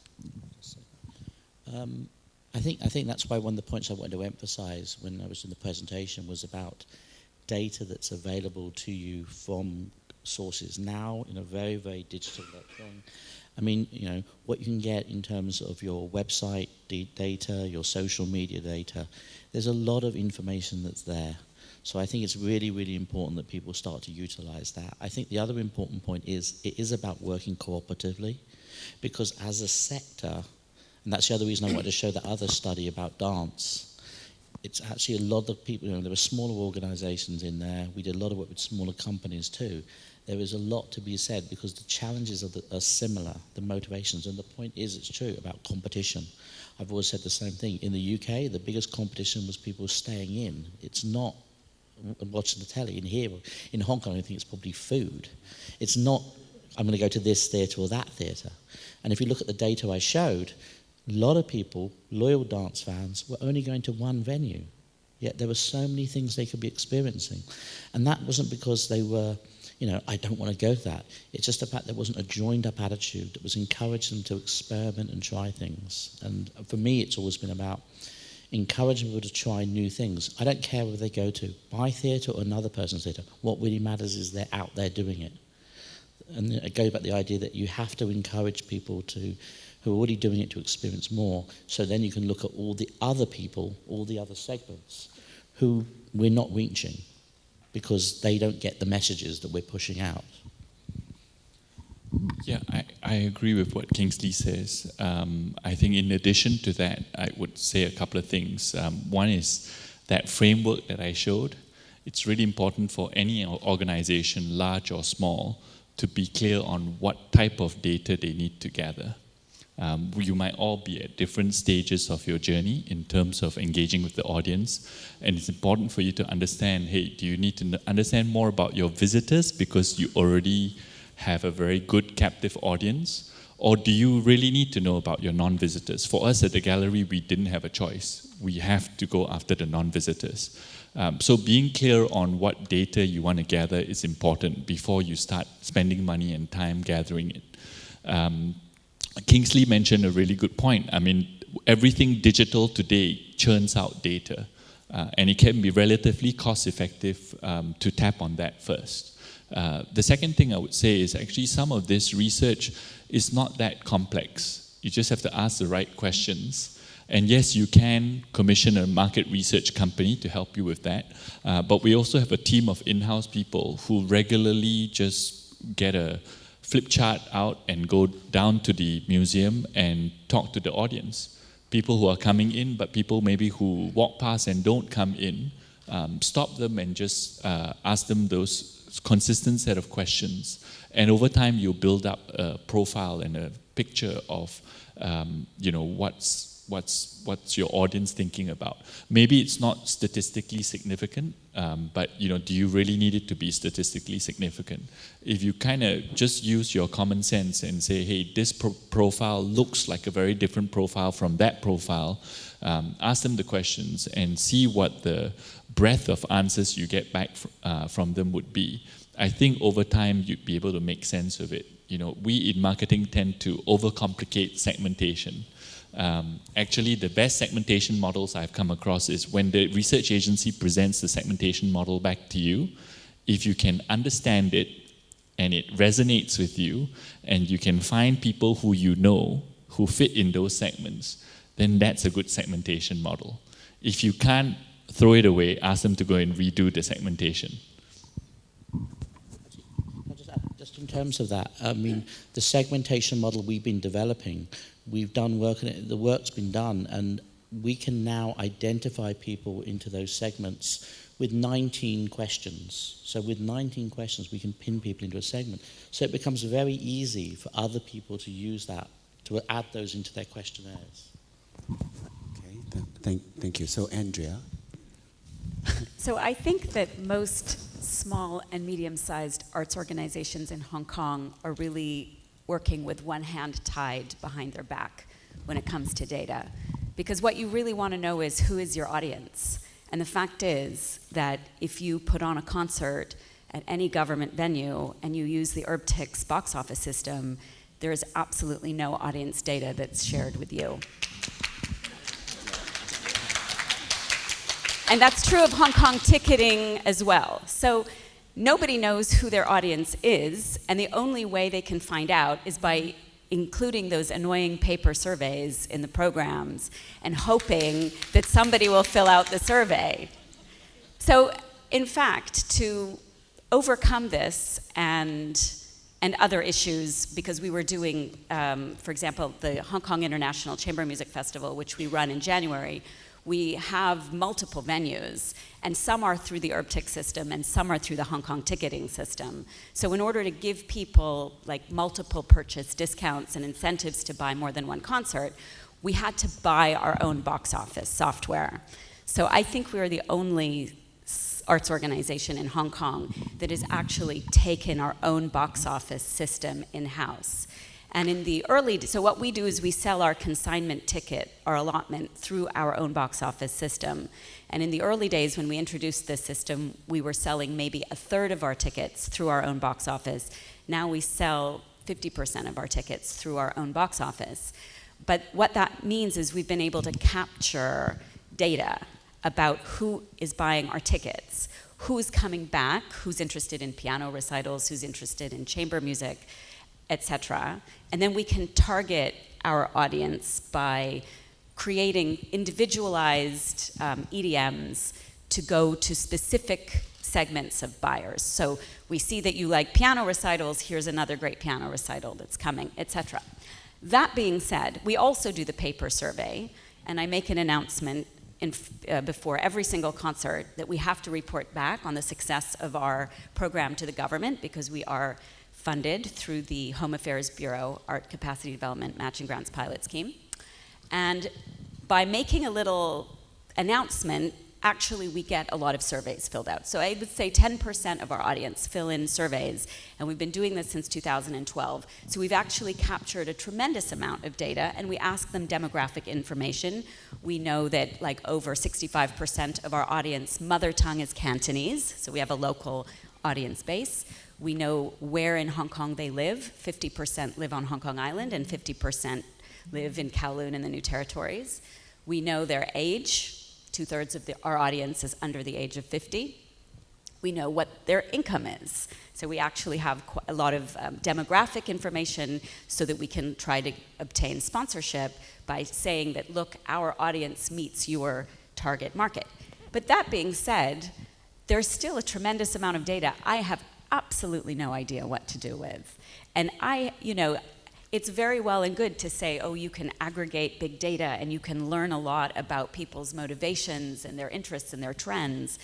I think that's why one of the points I wanted to emphasize when I was in the presentation was about data that's available to you from sources now in a very, very digital thing. I mean, what you can get in terms of your website data, your social media data, there's a lot of information that's there. So I think it's really, really important that people start to utilize that. I think the other important point is it is about working cooperatively, because as a sector, and that's the other reason I wanted to show that other study about dance, it's actually a lot of people, there were smaller organizations in there. We did a lot of work with smaller companies too. There is a lot to be said because the challenges are similar, the motivations, and the point is it's true about competition. I've always said the same thing. In the UK, the biggest competition was people staying in. It's not watching the telly. In here, in Hong Kong, I think it's probably food. It's not, I'm going to go to this theatre or that theatre. And if you look at the data I showed, a lot of people, loyal dance fans, were only going to one venue. Yet there were so many things they could be experiencing. And that wasn't because they were, I don't want to go to that. It's just the fact there wasn't a joined-up attitude that was encouraging them to experiment and try things. And for me, it's always been about encouraging people to try new things. I don't care whether they go to my theatre or another person's theatre. What really matters is they're out there doing it. And it goes back to the idea that you have to encourage people who are already doing it to experience more, so then you can look at all the other people, all the other segments, who we're not reaching, because they don't get the messages that we're pushing out. Yeah, I agree with what Kingsley says. I think in addition to that, I would say a couple of things. One is that framework that I showed. It's really important for any organization, large or small, to be clear on what type of data they need to gather. You might all be at different stages of your journey in terms of engaging with the audience, and it's important for you to understand, hey, do you need to understand more about your visitors because you already have a very good captive audience, or do you really need to know about your non-visitors? For us at the gallery, we didn't have a choice. We have to go after the non-visitors. So being clear on what data you want to gather is important before you start spending money and time gathering it. Kingsley mentioned a really good point. I mean, everything digital today churns out data, and it can be relatively cost-effective to tap on that first. The second thing I would say is actually some of this research is not that complex. You just have to ask the right questions. And yes, you can commission a market research company to help you with that, but we also have a team of in-house people who regularly just get a flip chart out and go down to the museum and talk to the audience. People who are coming in, but people maybe who walk past and don't come in, stop them and just ask them those consistent set of questions. And over time, you'll build up a profile and a picture of, what's your audience thinking about. Maybe it's not statistically significant, but do you really need it to be statistically significant? If you kind of just use your common sense and say, hey, this profile looks like a very different profile from that profile, ask them the questions and see what the breadth of answers you get back from them would be. I think over time you'd be able to make sense of it. We in marketing tend to overcomplicate segmentation. Actually, the best segmentation models I've come across is when the research agency presents the segmentation model back to you, if you can understand it and it resonates with you and you can find people who who fit in those segments, then that's a good segmentation model. If you can't, throw it away, ask them to go and redo the segmentation. Just in terms of that, I mean, the segmentation model we've been developing, we've done work on it, the work's been done, and we can now identify people into those segments with 19 questions. So with 19 questions, we can pin people into a segment. So it becomes very easy for other people to use that, to add those into their questionnaires. Okay, thank you. So Andrea. So I think that most small and medium-sized arts organizations in Hong Kong are really working with one hand tied behind their back when it comes to data. Because what you really want to know is who is your audience. And the fact is that if you put on a concert at any government venue and you use the UrbTix box office system, there is absolutely no audience data that's shared with you. And that's true of Hong Kong ticketing as well. So nobody knows who their audience is, and the only way they can find out is by including those annoying paper surveys in the programs and hoping that somebody will fill out the survey. So in fact, to overcome this and other issues, because we were doing, for example, the Hong Kong International Chamber Music Festival, which we run in January, we have multiple venues, and some are through the UrbTix system and some are through the Hong Kong ticketing system. So in order to give people like multiple purchase discounts and incentives to buy more than one concert, we had to buy our own box office software. So I think we are the only arts organization in Hong Kong that has actually taken our own box office system in-house. And in the so what we do is we sell our consignment ticket, our allotment, through our own box office system. And in the early days when we introduced this system, we were selling maybe a third of our tickets through our own box office. Now we sell 50% of our tickets through our own box office. But what that means is we've been able to capture data about who is buying our tickets, who's coming back, who's interested in piano recitals, who's interested in chamber music, etc. And then we can target our audience by creating individualized EDMs to go to specific segments of buyers. So we see that you like piano recitals, here's another great piano recital that's coming, etc. That being said, we also do the paper survey, and I make an announcement before every single concert that we have to report back on the success of our program to the government, because we are funded through the Home Affairs Bureau Art Capacity Development Matching Grants Pilot Scheme. And by making a little announcement, actually we get a lot of surveys filled out. So I would say 10% of our audience fill in surveys, and we've been doing this since 2012. So we've actually captured a tremendous amount of data, and we ask them demographic information. We know that like over 65% of our audience mother tongue is Cantonese, so we have a local audience base. We know where in Hong Kong they live. 50% live on Hong Kong Island and 50% live in Kowloon and the New Territories. We know their age. 2/3 of our audience is under the age of 50. We know what their income is. So we actually have a lot of demographic information so that we can try to obtain sponsorship by saying that, look, our audience meets your target market. But that being said, there's still a tremendous amount of data I have absolutely no idea what to do with. And it's very well and good to say, oh, you can aggregate big data and you can learn a lot about people's motivations and their interests and their trends.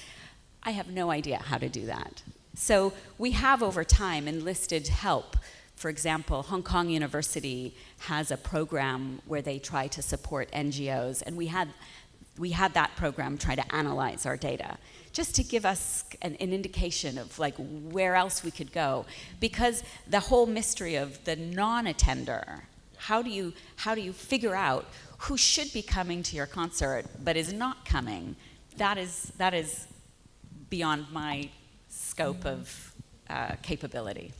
I have no idea how to do that. So we have over time enlisted help. For example, Hong Kong University has a program where they try to support NGOs, and we had that program try to analyze our data, just to give us an indication of like where else we could go. Because the whole mystery of the non-attender, how do you figure out who should be coming to your concert but is not coming? That is beyond my scope of capability.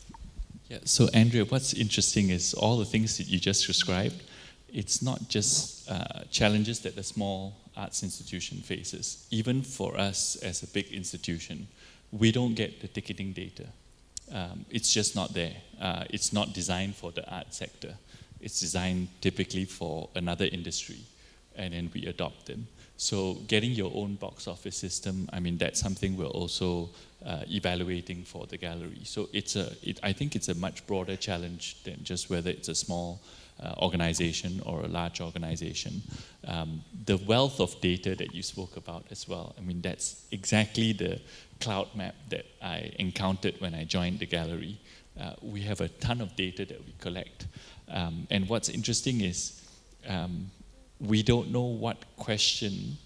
Yeah, so Andrea, what's interesting is all the things that you just described, it's not just challenges that the small arts institution faces. Even for us as a big institution, we don't get the ticketing data. It's just not there. It's not designed for the art sector. It's designed typically for another industry, and then we adopt them. So getting your own box office system, I mean, that's something we're also evaluating for the gallery. So I think it's a much broader challenge than just whether it's a small organization or a large organization. The wealth of data that you spoke about as well, I mean, that's exactly the cloud map that I encountered when I joined the gallery. We have a ton of data that we collect. And what's interesting is we don't know what question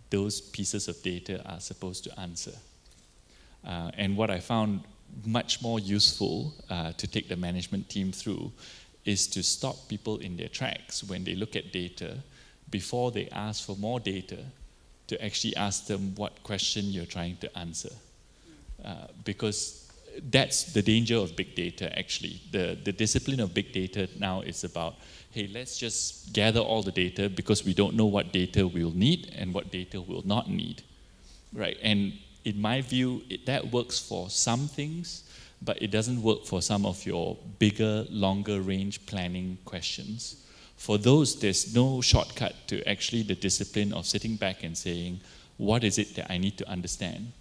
those pieces of data are supposed to answer. And what I found much more useful to take the management team through is to stop people in their tracks when they look at data before they ask for more data, to actually ask them what question you're trying to answer. Because that's the danger of big data, actually. The discipline of big data now is about, hey, let's just gather all the data because we don't know what data we'll need and what data we'll not need, right? And in my view, that works for some things, but it doesn't work for some of your bigger, longer range planning questions. For those, there's no shortcut to actually the discipline of sitting back and saying, what is it that I need to understand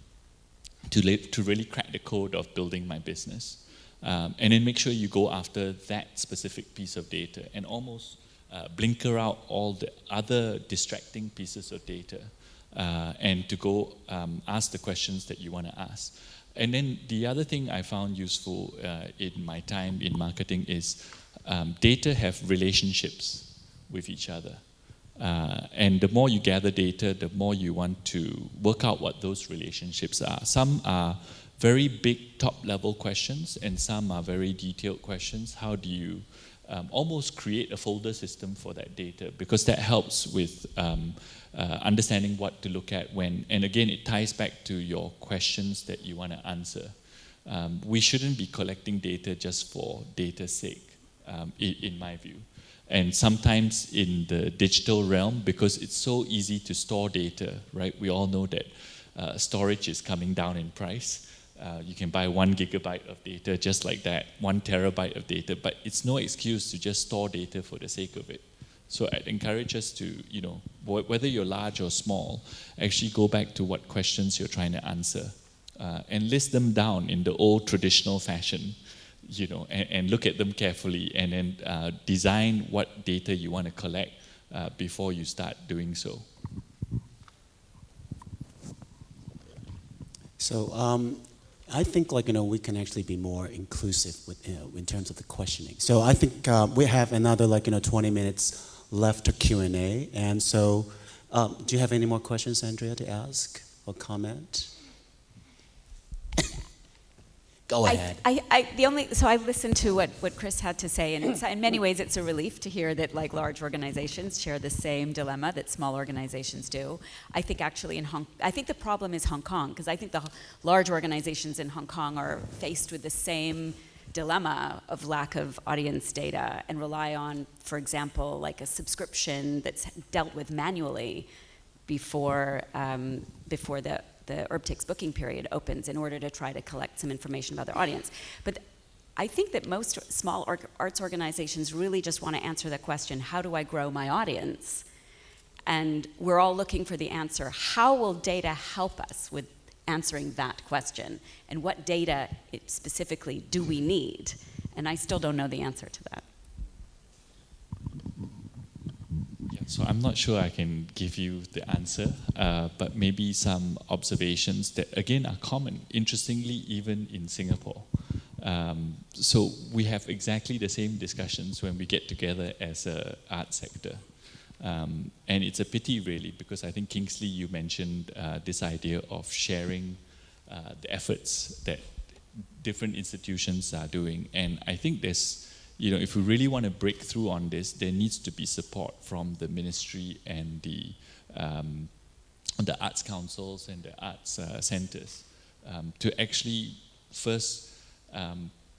to really crack the code of building my business? And then make sure you go after that specific piece of data and almost blinker out all the other distracting pieces of data and to go ask the questions that you want to ask. And then the other thing I found useful in my time in marketing is data have relationships with each other. And the more you gather data, the more you want to work out what those relationships are. Some are very big top-level questions, and some are very detailed questions. How do you almost create a folder system for that data? Because that helps with understanding what to look at when, and again, it ties back to your questions that you want to answer. We shouldn't be collecting data just for data's sake, in my view. And sometimes in the digital realm, because it's so easy to store data, right? We all know that storage is coming down in price. You can buy 1 gigabyte of data just like that, 1 terabyte of data, but it's no excuse to just store data for the sake of it. So I'd encourage us to, you know, whether you're large or small, actually go back to what questions you're trying to answer and list them down in the old traditional fashion, you know, and look at them carefully and then design what data you want to collect before you start doing so. So I think, like, you know, we can actually be more inclusive with, you know, in terms of the questioning. So I think we have another, like, you know, 20 minutes left to Q&A. And so do you have any more questions, Andrea, to ask or comment? Go ahead. So I listened to what Chris had to say, and in many ways it's a relief to hear that like large organizations share the same dilemma that small organizations do. I think actually I think the problem is Hong Kong, because I think the large organizations in Hong Kong are faced with the same dilemma of lack of audience data and rely on, for example, like a subscription that's dealt with manually before the Urbtix booking period opens in order to try to collect some information about their audience. But I think that most small arts organizations really just want to answer the question, how do I grow my audience? And we're all looking for the answer. How will data help us with answering that question? And what data specifically do we need? And I still don't know the answer to that. So I'm not sure I can give you the answer, but maybe some observations that again are common, interestingly, even in Singapore. So we have exactly the same discussions when we get together as an art sector. And it's a pity really, because I think Kingsley, you mentioned this idea of sharing the efforts that different institutions are doing. And I think there's, if we really want to break through on this, there needs to be support from the ministry and the arts councils and the arts centers to actually first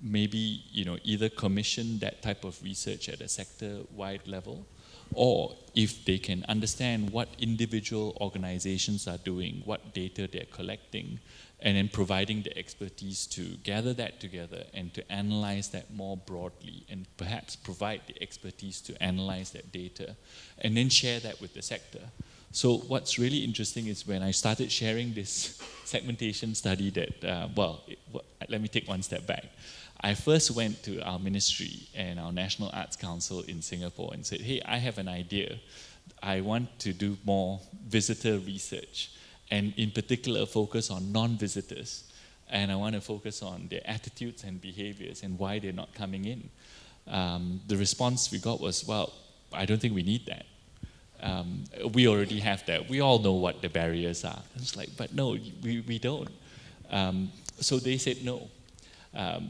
maybe either commission that type of research at a sector-wide level, or if they can understand what individual organizations are doing, what data they're collecting, and then providing the expertise to gather that together and to analyze that more broadly, and perhaps provide the expertise to analyze that data, and then share that with the sector. So what's really interesting is when I started sharing this segmentation study that, let me take one step back. I first went to our ministry and our National Arts Council in Singapore and said, hey, I have an idea. I want to do more visitor research, and in particular focus on non-visitors. And I want to focus on their attitudes and behaviors and why they're not coming in. The response we got was, well, I don't think we need that. We already have that. We all know what the barriers are. It's like, but no, we don't. So they said no.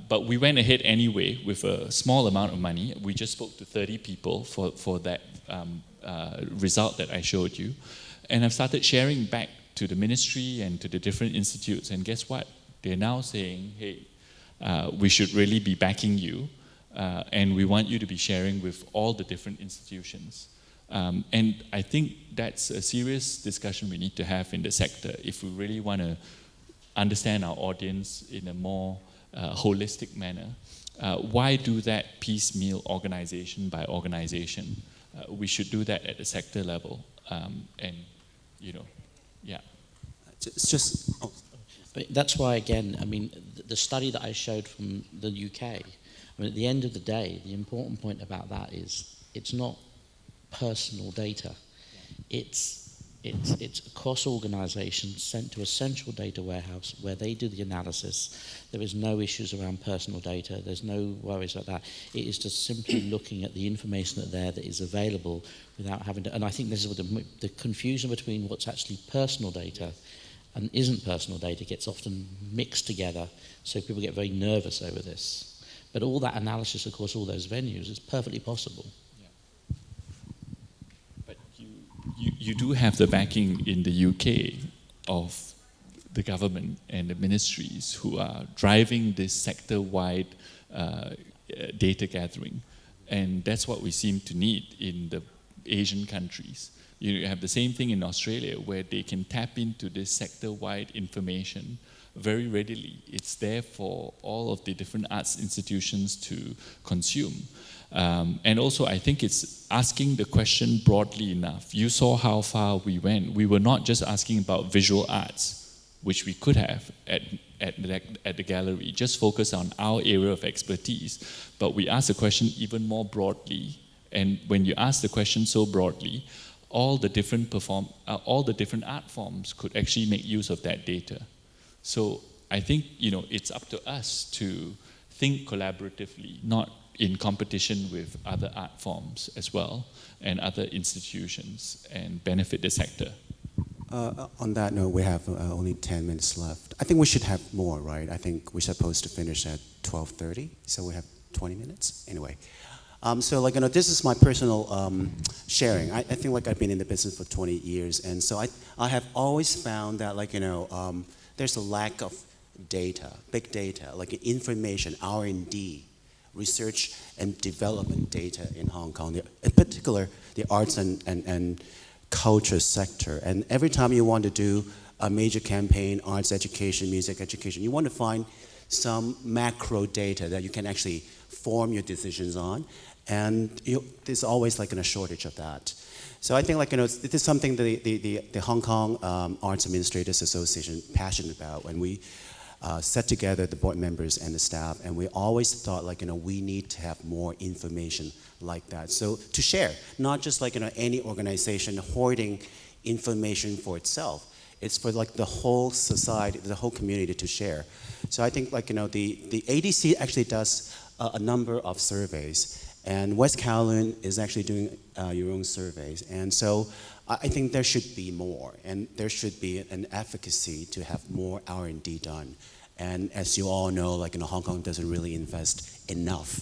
But we went ahead anyway with a small amount of money. We just spoke to 30 people for that result that I showed you. And I've started sharing back to the ministry and to the different institutes. And guess what? They're now saying, hey, we should really be backing you. And we want you to be sharing with all the different institutions. And I think that's a serious discussion we need to have in the sector if we really want to understand our audience in a more holistic manner. Why do that piecemeal organization by organization? We should do that at the sector level. Yeah. It's just. Oh. But that's why, again, I mean, the study that I showed from the UK, I mean, at the end of the day, the important point about that is it's not personal data. It's across organizations sent to a central data warehouse where they do the analysis. There is no issues around personal data. There's no worries like that. It is just simply looking at the information that is available without having to, and I think this is what the confusion between what's actually personal data and isn't personal data gets often mixed together, so people get very nervous over this. But all that analysis across all those venues is perfectly possible. You do have the backing in the UK of the government and the ministries who are driving this sector-wide data gathering. And that's what we seem to need in the Asian countries. You have the same thing in Australia, where they can tap into this sector-wide information very readily. It's there for all of the different arts institutions to consume. And also, I think it's asking the question broadly enough. You saw how far we went. We were not just asking about visual arts, which we could have at the gallery, just focus on our area of expertise. But we asked the question even more broadly. And when you ask the question so broadly, all the different art forms could actually make use of that data. So I think it's up to us to think collaboratively, not in competition with other art forms as well and other institutions, and benefit the sector. On that note, we have only 10 minutes left. I think we should have more, right? I think we're supposed to finish at 12:30, so we have 20 minutes. Anyway, this is my personal sharing. I think I've been in the business for 20 years, and so I have always found that there's a lack of data, big data, information, R&D, research and development data in Hong Kong, in particular the arts and culture sector. And every time you want to do a major campaign, arts education, music education, you want to find some macro data that you can actually form your decisions on. And there's always a shortage of that. So I think it is something that the Hong Kong Arts Administrators Association is passionate about. When we set together the board members and the staff, and we always thought like, we need to have more information like that. So to share, not just like, any organization hoarding information for itself. It's for like the whole society, the whole community to share. So I think like, the ADC actually does a number of surveys, and West Kowloon is actually doing your own surveys. And so I think there should be more, and there should be an advocacy to have more R&D done. And as you all know, like, Hong Kong doesn't really invest enough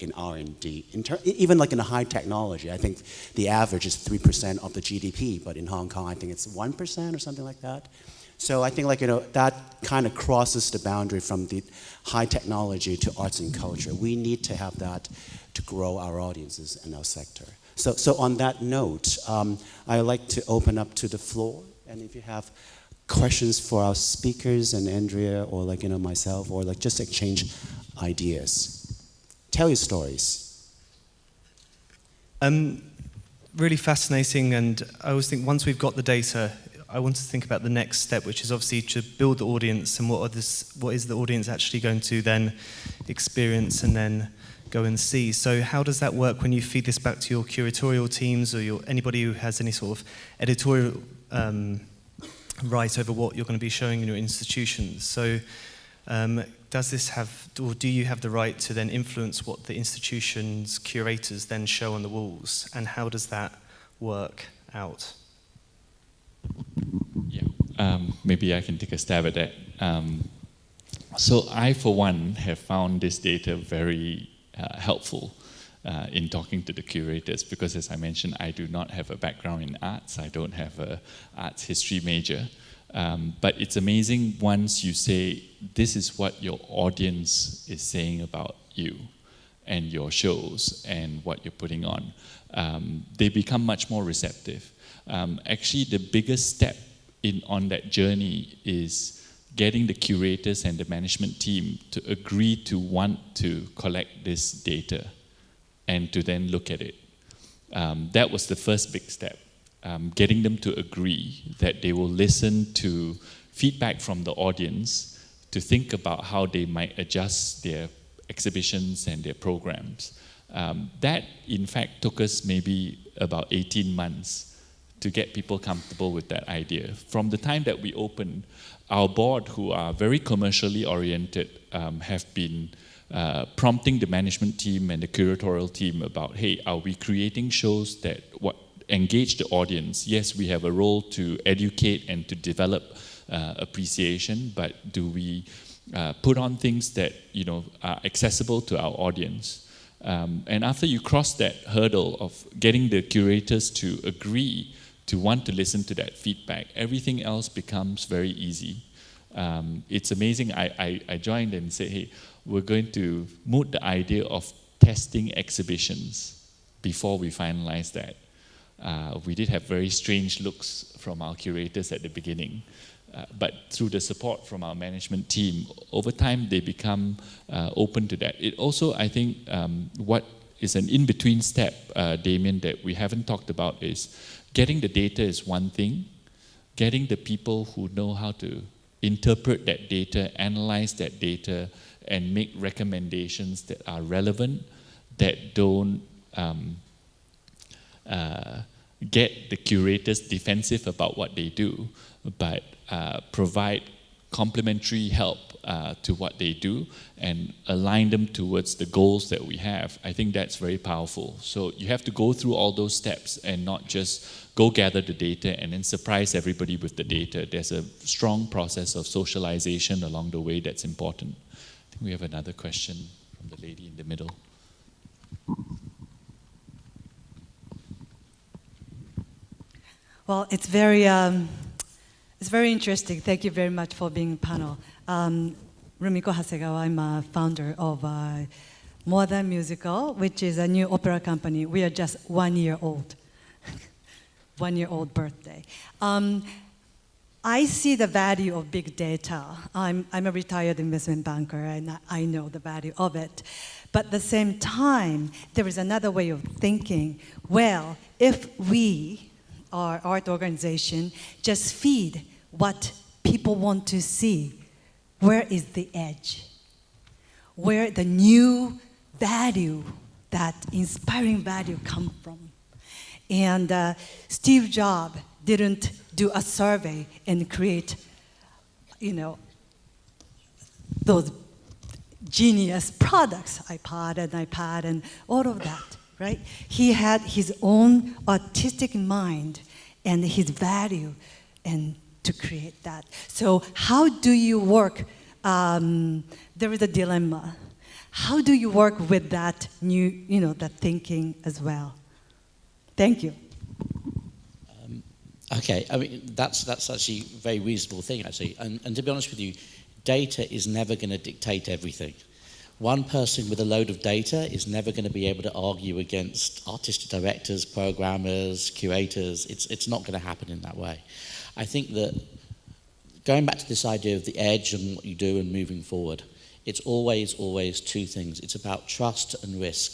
in R&D. Even like in a high technology, I think the average is 3% of the GDP, but in Hong Kong, I think it's 1% or something like that. So I think like, that kind of crosses the boundary from the high technology to arts and culture. We need to have that to grow our audiences in our sector. So on that note, I'd like to open up to the floor, and if you have questions for our speakers and Andrea or like, myself, or like just exchange ideas. Tell your stories. Really fascinating, and I always think once we've got the data, I want to think about the next step, which is obviously to build the audience, and what is the audience actually going to then experience and then go and see. So how does that work when you feed this back to your curatorial teams or anybody who has any sort of editorial right over what you're going to be showing in your institutions? So does this have, or do you have the right to then influence what the institution's curators then show on the walls, and how does that work out? Yeah, maybe I can take a stab at that. So I, for one, have found this data very helpful in talking to the curators, because as I mentioned, I do not have a background in arts. I don't have an arts history major. But it's amazing once you say, this is what your audience is saying about you and your shows and what you're putting on. They become much more receptive. Actually, the biggest step on that journey is getting the curators and the management team to agree to want to collect this data and to then look at it. That was the first big step, getting them to agree that they will listen to feedback from the audience to think about how they might adjust their exhibitions and their programs. That, in fact, took us maybe about 18 months to get people comfortable with that idea. From the time that we opened, our board, who are very commercially oriented, have been prompting the management team and the curatorial team about, hey, are we creating shows that engage the audience? Yes, we have a role to educate and to develop appreciation, but do we put on things that are accessible to our audience? And after you cross that hurdle of getting the curators to agree to want to listen to that feedback, everything else becomes very easy. It's amazing. I joined and said, hey, we're going to moot the idea of testing exhibitions before we finalize that. We did have very strange looks from our curators at the beginning, but through the support from our management team, over time they become open to that. It also, I think, what is an in-between step, Damien, that we haven't talked about is getting the data is one thing, getting the people who know how to interpret that data, analyze that data, and make recommendations that are relevant, that don't get the curators defensive about what they do, but provide complementary help to what they do and align them towards the goals that we have. I think that's very powerful. So you have to go through all those steps and not just go gather the data and then surprise everybody with the data. There's a strong process of socialization along the way that's important. I think we have another question from the lady in the middle. Well, it's very interesting. Thank you very much for being panel. Rumiko Hasegawa, I'm a founder of More Than Musical, which is a new opera company. We are just 1 year old. 1 year old birthday. I see the value of big data. I'm a retired investment banker, and I know the value of it. But at the same time, there is another way of thinking. Well, if we, our art organization, just feed what people want to see, where is the edge? Where the new value, that inspiring value come from? And Steve Jobs didn't do a survey and create, those genius products, iPod and iPad and all of that, right? He had his own artistic mind and his value and to create that. So how do you work? There is a dilemma. How do you work with that new, that thinking as well? Thank you. Okay, I mean, that's actually a very reasonable thing, actually. And to be honest with you, data is never going to dictate everything. One person with a load of data is never going to be able to argue against artistic directors, programmers, curators. It's not going to happen in that way. I think that going back to this idea of the edge and what you do and moving forward, it's always two things. It's about trust and risk.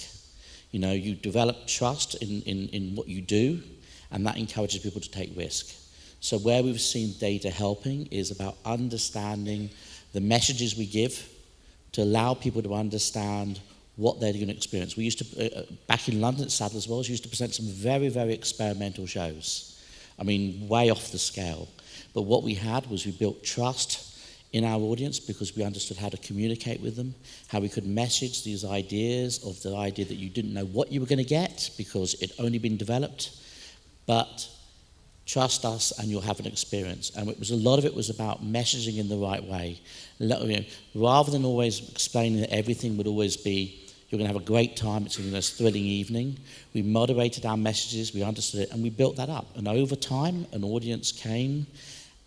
You develop trust in what you do, and that encourages people to take risk. So where we've seen data helping is about understanding the messages we give to allow people to understand what they're going to experience. We used to, back in London at Sadler's Wells, used to present some very, very experimental shows. I mean, way off the scale. But what we had was we built trust in our audience because we understood how to communicate with them, how we could message these ideas of the idea that you didn't know what you were going to get because it only been developed, but trust us and you'll have an experience. And a lot of it was about messaging in the right way. Rather than always explaining that everything would always be, you're going to have a great time, it's going to be a thrilling evening, we moderated our messages, we understood it, and we built that up. And over time, an audience came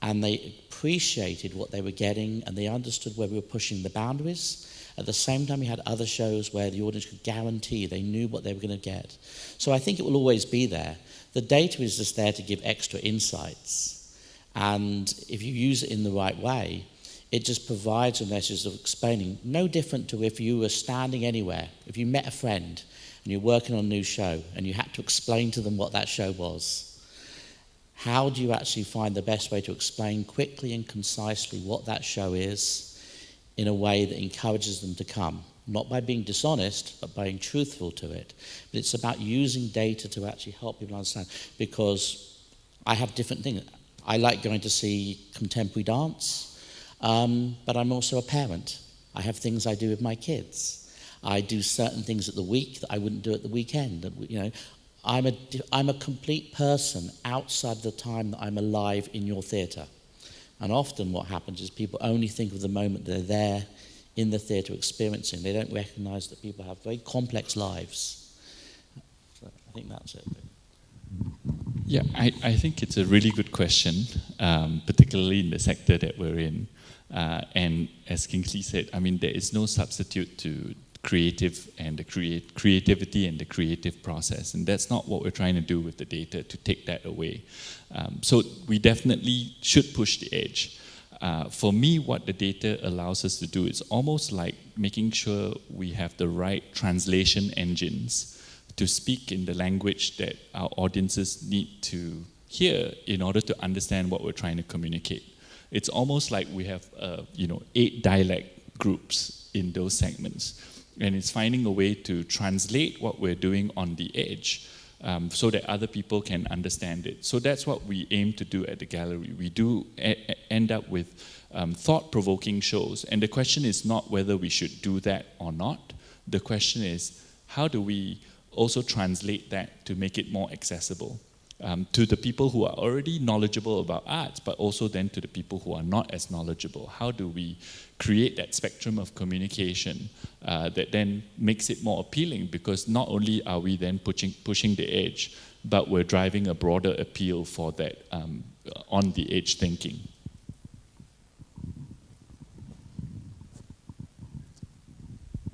and they appreciated what they were getting and they understood where we were pushing the boundaries. At the same time, we had other shows where the audience could guarantee they knew what they were going to get. So I think it will always be there. The data is just there to give extra insights. And if you use it in the right way, it just provides a message of explaining, no different to if you were standing anywhere, if you met a friend and you're working on a new show and you had to explain to them what that show was. How do you actually find the best way to explain quickly and concisely what that show is in a way that encourages them to come? Not by being dishonest, but by being truthful to it. But it's about using data to actually help people understand, because I have different things. I like going to see contemporary dance, but I'm also a parent. I have things I do with my kids. I do certain things at the week that I wouldn't do at the weekend. I'm a complete person outside the time that I'm alive in your theatre. And often what happens is people only think of the moment they're there in the theatre experiencing. They don't recognise that people have very complex lives. So I think that's it. Yeah, I think it's a really good question, particularly in the sector that we're in. And as Kingsley said, I mean, there is no substitute to creative and the creativity and the creative process, and that's not what we're trying to do with the data, to take that away. So we definitely should push the edge. For me, what the data allows us to do is almost like making sure we have the right translation engines to speak in the language that our audiences need to hear in order to understand what we're trying to communicate. It's almost like we have 8 dialect groups in those segments. And it's finding a way to translate what we're doing on the edge so that other people can understand it. So that's what we aim to do at the gallery. We do end up with thought-provoking shows. And the question is not whether we should do that or not. The question is, how do we also translate that to make it more accessible to the people who are already knowledgeable about arts, but also then to the people who are not as knowledgeable? How do we create that spectrum of communication that then makes it more appealing? Because not only are we then pushing the edge, but we're driving a broader appeal for that on-the-edge thinking.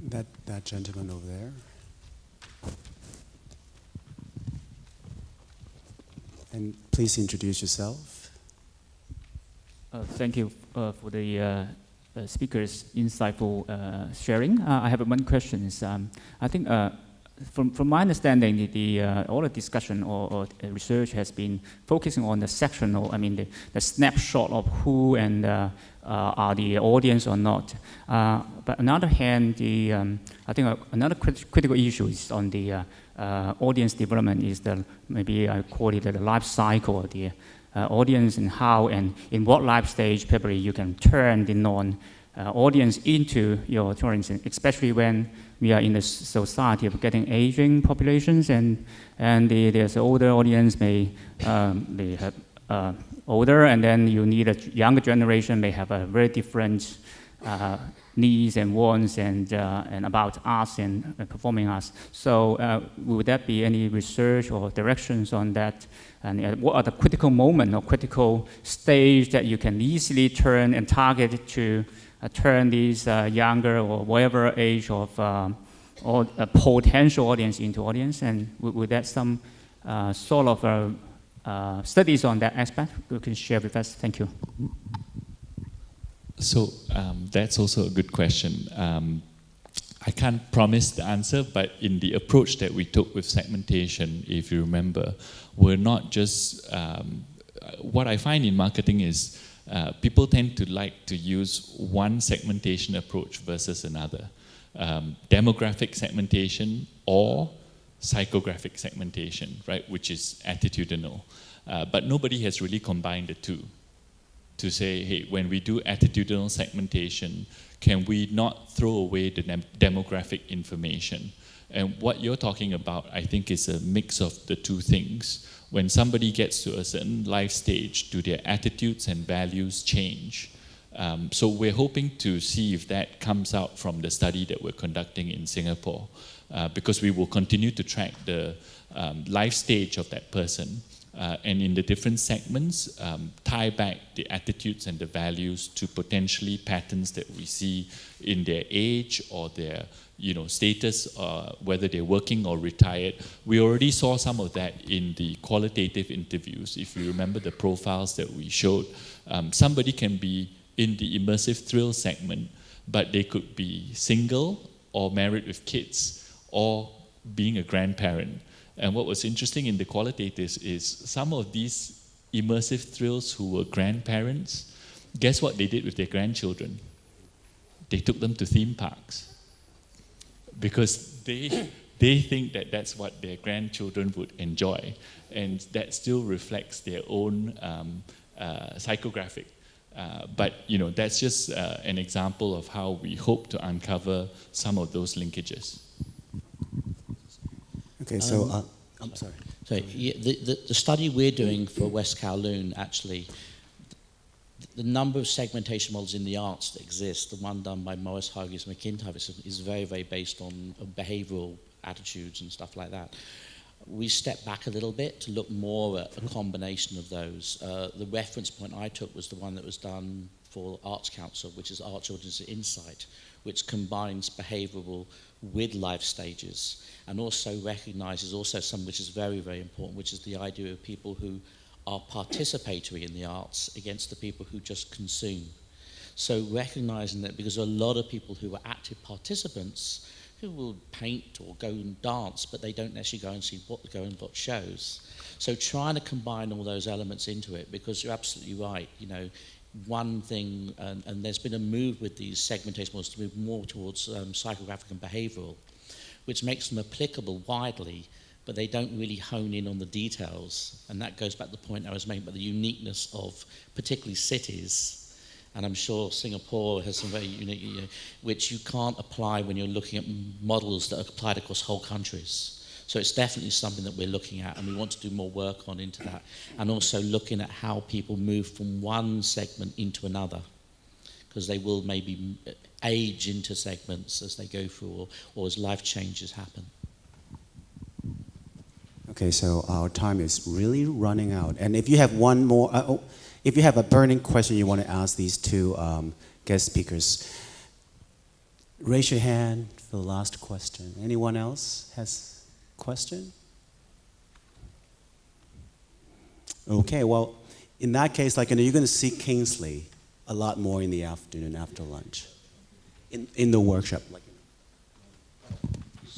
That gentleman over there. And please introduce yourself. Thank you for the speakers' insightful sharing. I have one question. I think from my understanding, all the discussion or research has been focusing on the sectional, the snapshot of who and are the audience or not. But on the other hand, I think another critical issue is on the audience development is maybe I call it the life cycle of the audience, and how and in what life stage probably you can turn the non-audience into your audience, especially when we are in a society of getting aging populations, and there's an older audience may have older, and then you need a younger generation may have a very different needs and wants and about arts and performing arts. So would that be any research or directions on that? And what are the critical moments or critical stage that you can easily turn and target to turn these younger or whatever age of or a potential audience into audience? And would that some sort of studies on that aspect you can share with us? Thank you. So that's also a good question. I can't promise the answer, but in the approach that we took with segmentation, if you remember, we're not just, what I find in marketing is people tend to like to use one segmentation approach versus another. Demographic segmentation or psychographic segmentation, right, which is attitudinal. But nobody has really combined the two to say, hey, when we do attitudinal segmentation, can we not throw away the demographic information? And what you're talking about, I think, is a mix of the two things. When somebody gets to a certain life stage, do their attitudes and values change? So we're hoping to see if that comes out from the study that we're conducting in Singapore, because we will continue to track the life stage of that person, and in the different segments, tie back the attitudes and the values to potentially patterns that we see in their age or their status, whether they're working or retired. We already saw some of that in the qualitative interviews. If you remember the profiles that we showed, somebody can be in the immersive thrill segment, but they could be single or married with kids or being a grandparent. And what was interesting in the qualitatives is some of these immersive thrills who were grandparents, guess what they did with their grandchildren? They took them to theme parks because they think that that's what their grandchildren would enjoy, and that still reflects their own psychographic. But that's just an example of how we hope to uncover some of those linkages. Okay, so I'm sorry. So the study we're doing for West Kowloon, actually, the number of segmentation models in the arts that exist, the one done by Morris Hargreaves McIntyre, is very, very based on behavioral attitudes and stuff like that. We stepped back a little bit to look more at a combination of those. The reference point I took was the one that was done for Arts Council, which is Arts Audience Insight, which combines behavioral with life stages, and also recognizes also something which is very, very important, which is the idea of people who are participatory in the arts against the people who just consume. So recognizing that, because there are a lot of people who are active participants who will paint or go and dance, but they don't necessarily go and watch shows. So trying to combine all those elements into it, because you're absolutely right, one thing, and there's been a move with these segmentation models to move more towards psychographic and behavioral, which makes them applicable widely, but they don't really hone in on the details. And that goes back to the point I was making about the uniqueness of particularly cities. And I'm sure Singapore has some very unique, which you can't apply when you're looking at models that are applied across whole countries. So it's definitely something that we're looking at, and we want to do more work on into that. And also looking at how people move from one segment into another, because they will maybe age into segments as they go through, or as life changes happen. Okay, so our time is really running out. And if you have one more, if you have a burning question you want to ask these two guest speakers, raise your hand for the last question. Anyone else has a question? Okay, well, in that case, you're going to see Kingsley a lot more in the afternoon after lunch, in the workshop.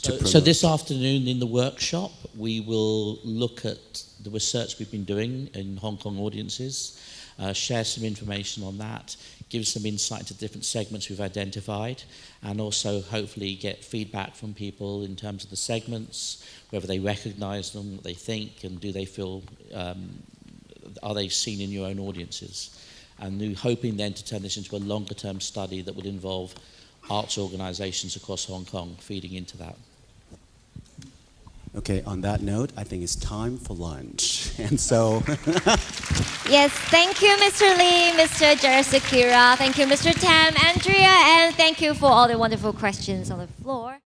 So this afternoon in the workshop, we will look at the research we've been doing in Hong Kong audiences, share some information on that, give some insight into different segments we've identified, and also hopefully get feedback from people in terms of the segments, whether they recognize them, what they think, and do they feel, are they seen in your own audiences? And we're hoping then to turn this into a longer term study that would involve arts organizations across Hong Kong feeding into that. Okay, on that note, I think it's time for lunch. And so... Yes, thank you, Mr. Lee, Mr. Jayasekera. Thank you, Mr. Tam, Andrea, and thank you for all the wonderful questions on the floor.